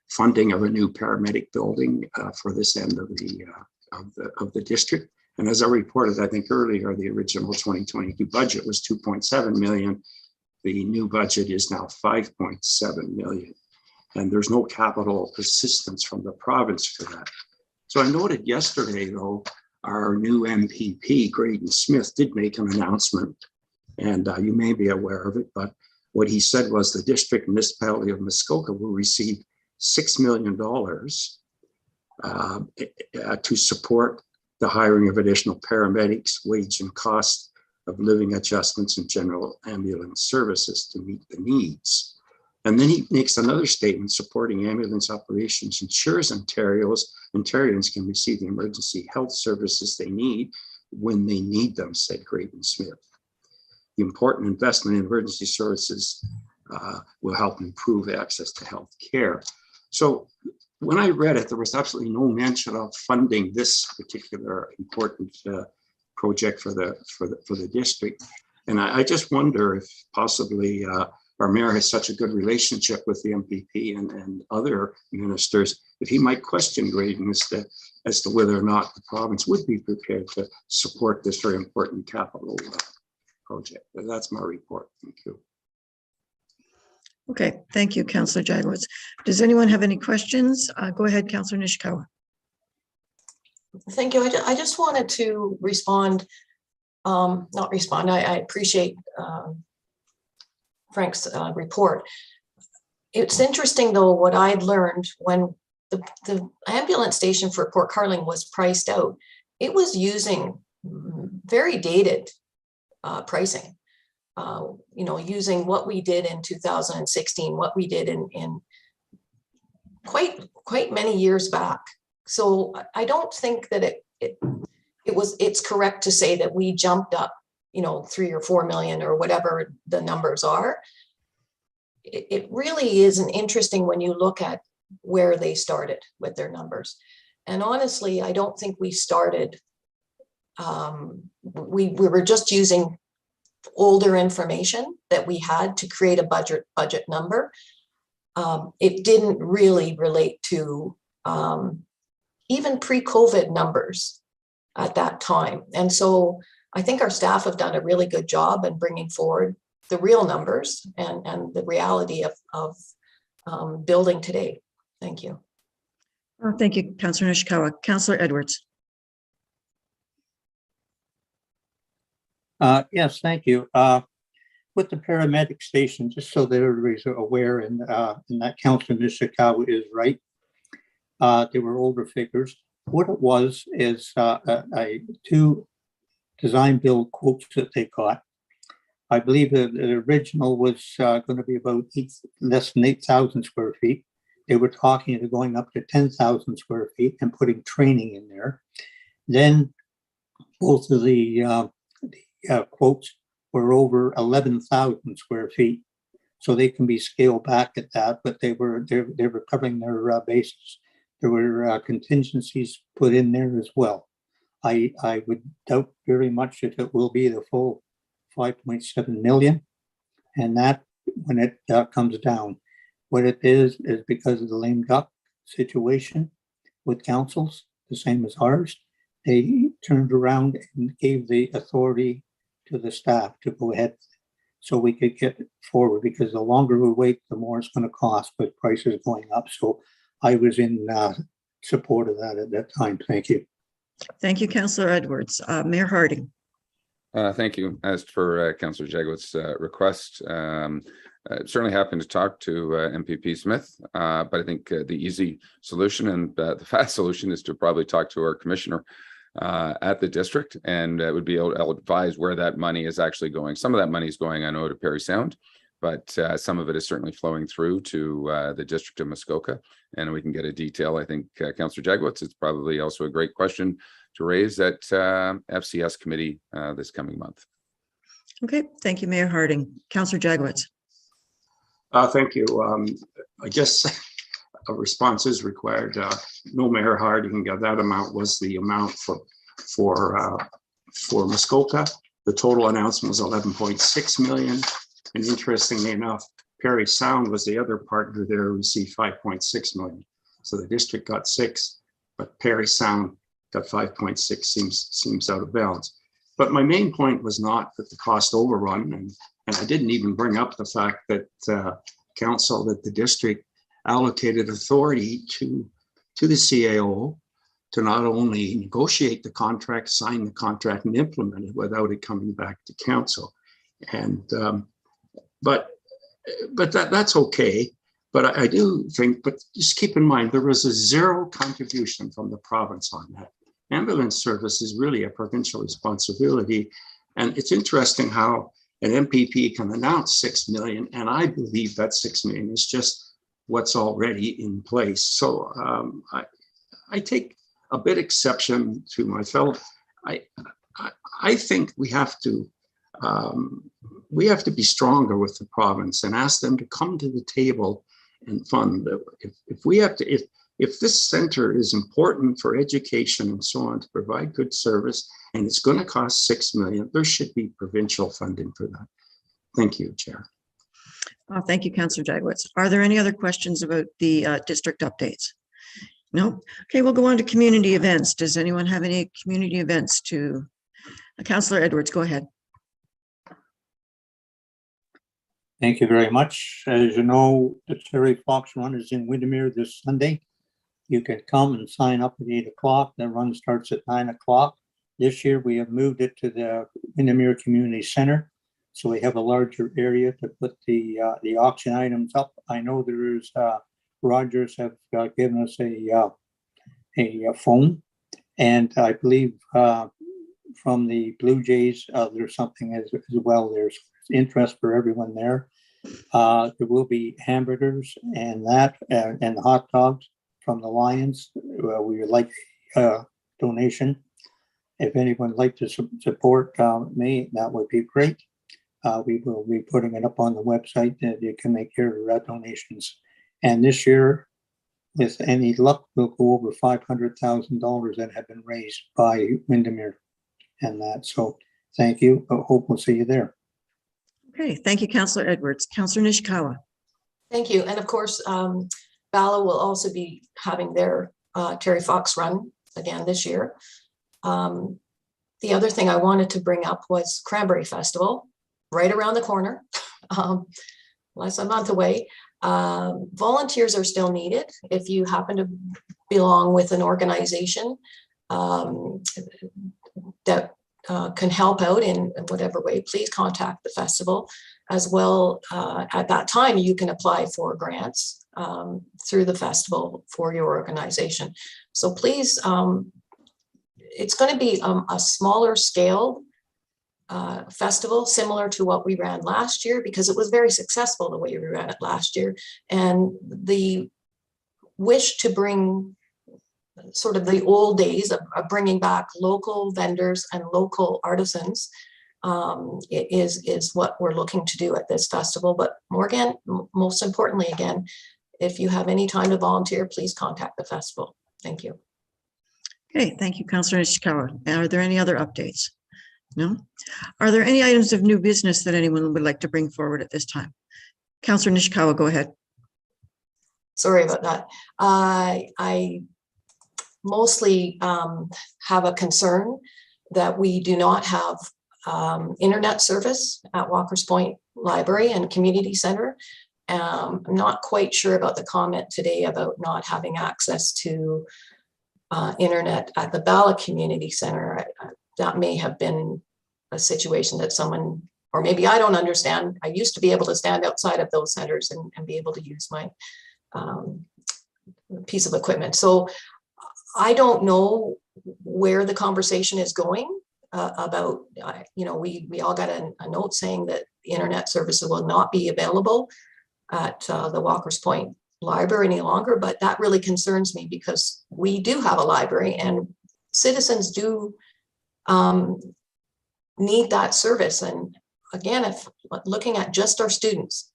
funding of a new paramedic building for this end of the district. And as I reported, I think earlier, the original 2022 budget was 2.7 million. The new budget is now 5.7 million. And there's no capital assistance from the province for that. So I noted yesterday, though, our new MPP, Graydon Smith, did make an announcement, and you may be aware of it, but what he said was the district municipality of Muskoka will receive $6 million to support the hiring of additional paramedics, wage and cost of living adjustments, and general ambulance services to meet the needs. And then he makes another statement supporting ambulance operations, ensures Ontarians can receive the emergency health services they need when they need them, said Graydon Smith. The important investment in emergency services will help improve access to health care. So when I read it, there was absolutely no mention of funding this particular important project for the district. And I just wonder if possibly our mayor has such a good relationship with the MPP and other ministers, if he might question Graydon as to whether or not the province would be prepared to support this very important capital project. But that's my report. Thank you. Okay, thank you, Councillor Jagowicz. Does anyone have any questions? Go ahead, Councillor Nishikawa. Thank you. I just wanted to respond, not respond, I appreciate Frank's report. It's interesting, though, what I'd learned when the ambulance station for Port Carling was priced out, it was using very dated pricing. Using what we did in 2016, what we did in quite many years back. So I don't think that it's correct to say that we jumped up, 3 or 4 million or whatever the numbers are. it really isn't interesting when you look at where they started with their numbers. And honestly, I don't think we started, we were just using older information that we had to create a budget number. It didn't really relate to even pre-COVID numbers at that time. And so I think our staff have done a really good job in bringing forward the real numbers and the reality of building today. Thank you. Thank you, Councillor Nishikawa. Councillor Edwards. Yes, thank you. With the paramedic station, just so that everybody's aware, and that Councillor Nishikawa is right, they were older figures. What it was is two design build quotes that they got. I believe that the original was going to be about less than 8,000 square feet. They were talking to going up to 10,000 square feet and putting training in there. Then both of the quotes were over 11,000 square feet, so they can be scaled back at that. But they were covering their bases. There were contingencies put in there as well. I would doubt very much if it will be the full 5.7 million, and that when it comes down, what it is because of the lame duck situation with councils, the same as ours. They turned around and gave the authority to the staff to go ahead so we could get forward, because the longer we wait, the more it's going to cost with prices going up. So I was in support of that at that time. Thank you. Thank you, Councillor Edwards. Mayor Harding. Thank you. As for Councillor Jagowit's request, certainly happy to talk to MPP Smith, but I think the easy solution and the fast solution is to probably talk to our commissioner at the district, and would be able to advise where that money is actually going. Some of that money is going, I know, to Parry Sound, but some of it is certainly flowing through to the district of Muskoka, and we can get a detail. I think Councillor Jagowitz, it's probably also a great question to raise at FCS committee this coming month. Okay, thank you, Mayor Harding. Councillor Jagowitz. Thank you. I guess a response is required. No, Mayor Harding, that amount was the amount for Muskoka. The total announcement was 11.6 million. And interestingly enough, Parry Sound was the other partner there who received 5.6 million. So the district got 6, but Parry Sound got 5.6. Seems out of balance. But my main point was not that the cost overrun, and I didn't even bring up the fact that the district allocated authority to the CAO to not only negotiate the contract, sign the contract, and implement it without it coming back to council. And but that's okay. But I do think, but just keep in mind, there was a zero contribution from the province on that. Ambulance service is really a provincial responsibility. And it's interesting how an MPP can announce 6 million, and I believe that 6 million is just what's already in place. So I take a bit exception to my fellow. I think we have to be stronger with the province and ask them to come to the table and fund. If this center is important for education and so on to provide good service, and it's going to cost 6 million, there should be provincial funding for that. Thank you, Chair. Thank you, Councillor Jagowitz. Are there any other questions about the district updates? No? Okay, we'll go on to community events. Does anyone have any community events to? Councillor Edwards, go ahead. Thank you very much. As you know, the Cherry Fox Run is in Windermere this Sunday. You can come and sign up at 8 o'clock. The run starts at 9 o'clock. This year, we have moved it to the Windermere Community Center. So we have a larger area to put the auction items up. I know there's Rogers have given us a phone, and I believe from the Blue Jays there's something as well. There's interest for everyone there. There will be hamburgers and hot dogs from the Lions. We would like a donation. If anyone would like to support me, that would be great. We will be putting it up on the website that you can make your donations. And this year, with any luck, we'll go over $500,000 that have been raised by Windermere and that. So thank you. I hope we'll see you there. Okay, thank you, Councillor Edwards. Councillor Nishikawa. Thank you. And of course, Bala will also be having their Terry Fox run again this year. The other thing I wanted to bring up was Cranberry Festival, right around the corner, less than a month away. Volunteers are still needed. If you happen to belong with an organization that can help out in whatever way, please contact the festival. As well, at that time, you can apply for grants through the festival for your organization. So please, it's going to be a smaller scale festival, similar to what we ran last year, because it was very successful the way we ran it last year. And the wish to bring sort of the old days of bringing back local vendors and local artisans is what we're looking to do at this festival. But Morgan, most importantly, again, if you have any time to volunteer, please contact the festival. Thank you. Okay, thank you, Councillor Nishikawa. Are there any other updates? No? Are there any items of new business that anyone would like to bring forward at this time? Councillor Nishikawa, go ahead. Sorry about that. I mostly have a concern that we do not have internet service at Walker's Point Library and Community Center. I'm not quite sure about the comment today about not having access to internet at the Bala Community Center. That may have been a situation that someone, or maybe I don't understand. I used to be able to stand outside of those centers and be able to use my piece of equipment. So I don't know where the conversation is going about, we all got a note saying that the internet services will not be available at the Walker's Point Library any longer, but that really concerns me because we do have a library and citizens do need that service. And again, if looking at just our students,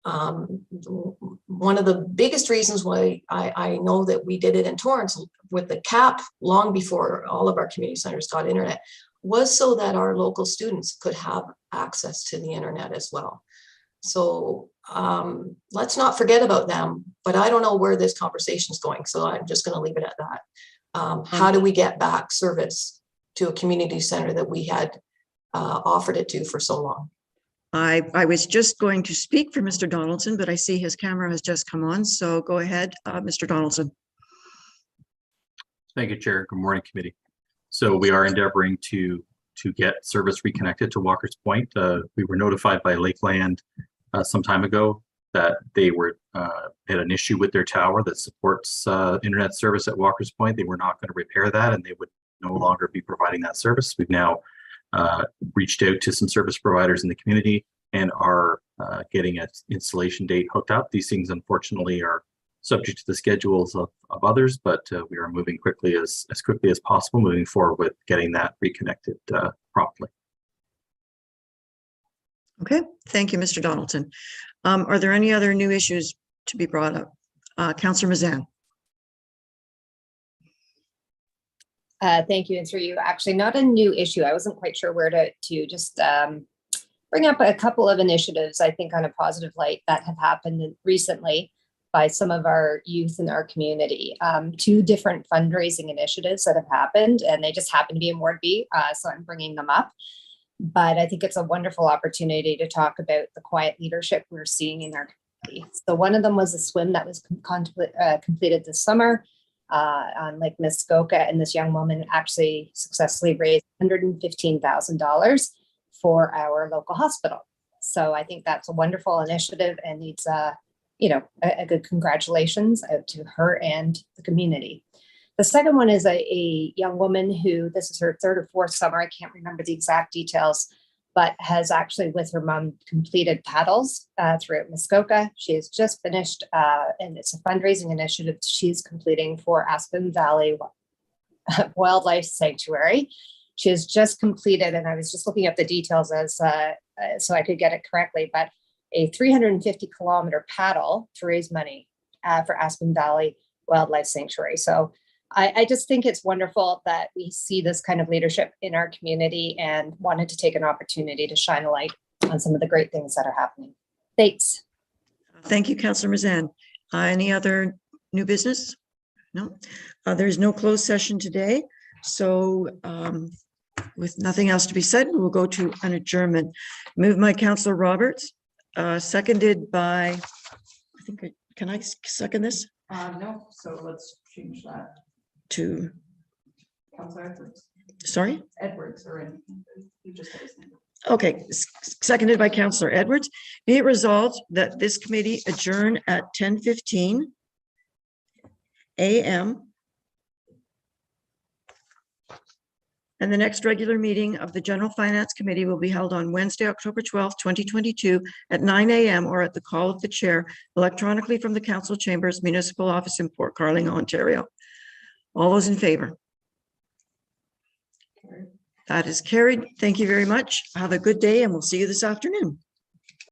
one of the biggest reasons why I know that we did it in Torrance with the cap long before all of our community centers got internet was so that our local students could have access to the internet as well. So let's not forget about them, but I don't know where this conversation is going. So I'm just going to leave it at that. How do we get back service to a community center that we had offered it to for so long? I was just going to speak for Mr. Donaldson, but I see his camera has just come on. So go ahead, Mr. Donaldson. Thank you, Chair. Good morning, committee. So we are endeavoring to get service reconnected to Walker's Point. We were notified by Lakeland some time ago that they were had an issue with their tower that supports internet service at Walker's Point. They were not going to repair that, and they would no longer be providing that service. We've now reached out to some service providers in the community and are getting an installation date hooked up. These things, unfortunately, are subject to the schedules of others, but we are moving quickly as quickly as possible, moving forward with getting that reconnected promptly. Okay, thank you, Mr. Donaldson. Are there any other new issues to be brought up? Councillor Mazan. Thank you, and through you. Actually, not a new issue. I wasn't quite sure where to just bring up a couple of initiatives, I think, on a positive light that have happened recently by some of our youth in our community. Two different fundraising initiatives that have happened, and they just happen to be in Ward B, so I'm bringing them up. But I think it's a wonderful opportunity to talk about the quiet leadership we're seeing in our community. So one of them was a swim that was completed this summer on Lake Muskoka, and this young woman actually successfully raised $115,000 for our local hospital. So I think that's a wonderful initiative and needs a good congratulations out to her and the community. The second one is a young woman who, this is her third or fourth summer, I can't remember the exact details, but has actually with her mom completed paddles throughout Muskoka. She has just finished, and it's a fundraising initiative she's completing for Aspen Valley Wildlife Sanctuary. She has just completed, and I was just looking up the details as so I could get it correctly, but a 350-kilometer paddle to raise money for Aspen Valley Wildlife Sanctuary. So I just think it's wonderful that we see this kind of leadership in our community, and wanted to take an opportunity to shine a light on some of the great things that are happening. Thanks. Thank you, Councillor Mazan. Any other new business? No, there's no closed session today. So with nothing else to be said, we will go to an adjournment. Moved by Councillor Roberts, seconded by, I think, can I second this? No, so let's change that. To, Councillor Edwards. sorry? Edwards, or anything. You just said his name. Okay, seconded by Councillor Edwards. Be it resolved that this committee adjourn at 10:15 a.m. And the next regular meeting of the General Finance Committee will be held on Wednesday, October 12th, 2022 at 9 a.m. or at the call of the chair electronically from the Council Chambers Municipal Office in Port Carling, Ontario. All those in favor? That is carried. Thank you very much. Have a good day, and we'll see you this afternoon.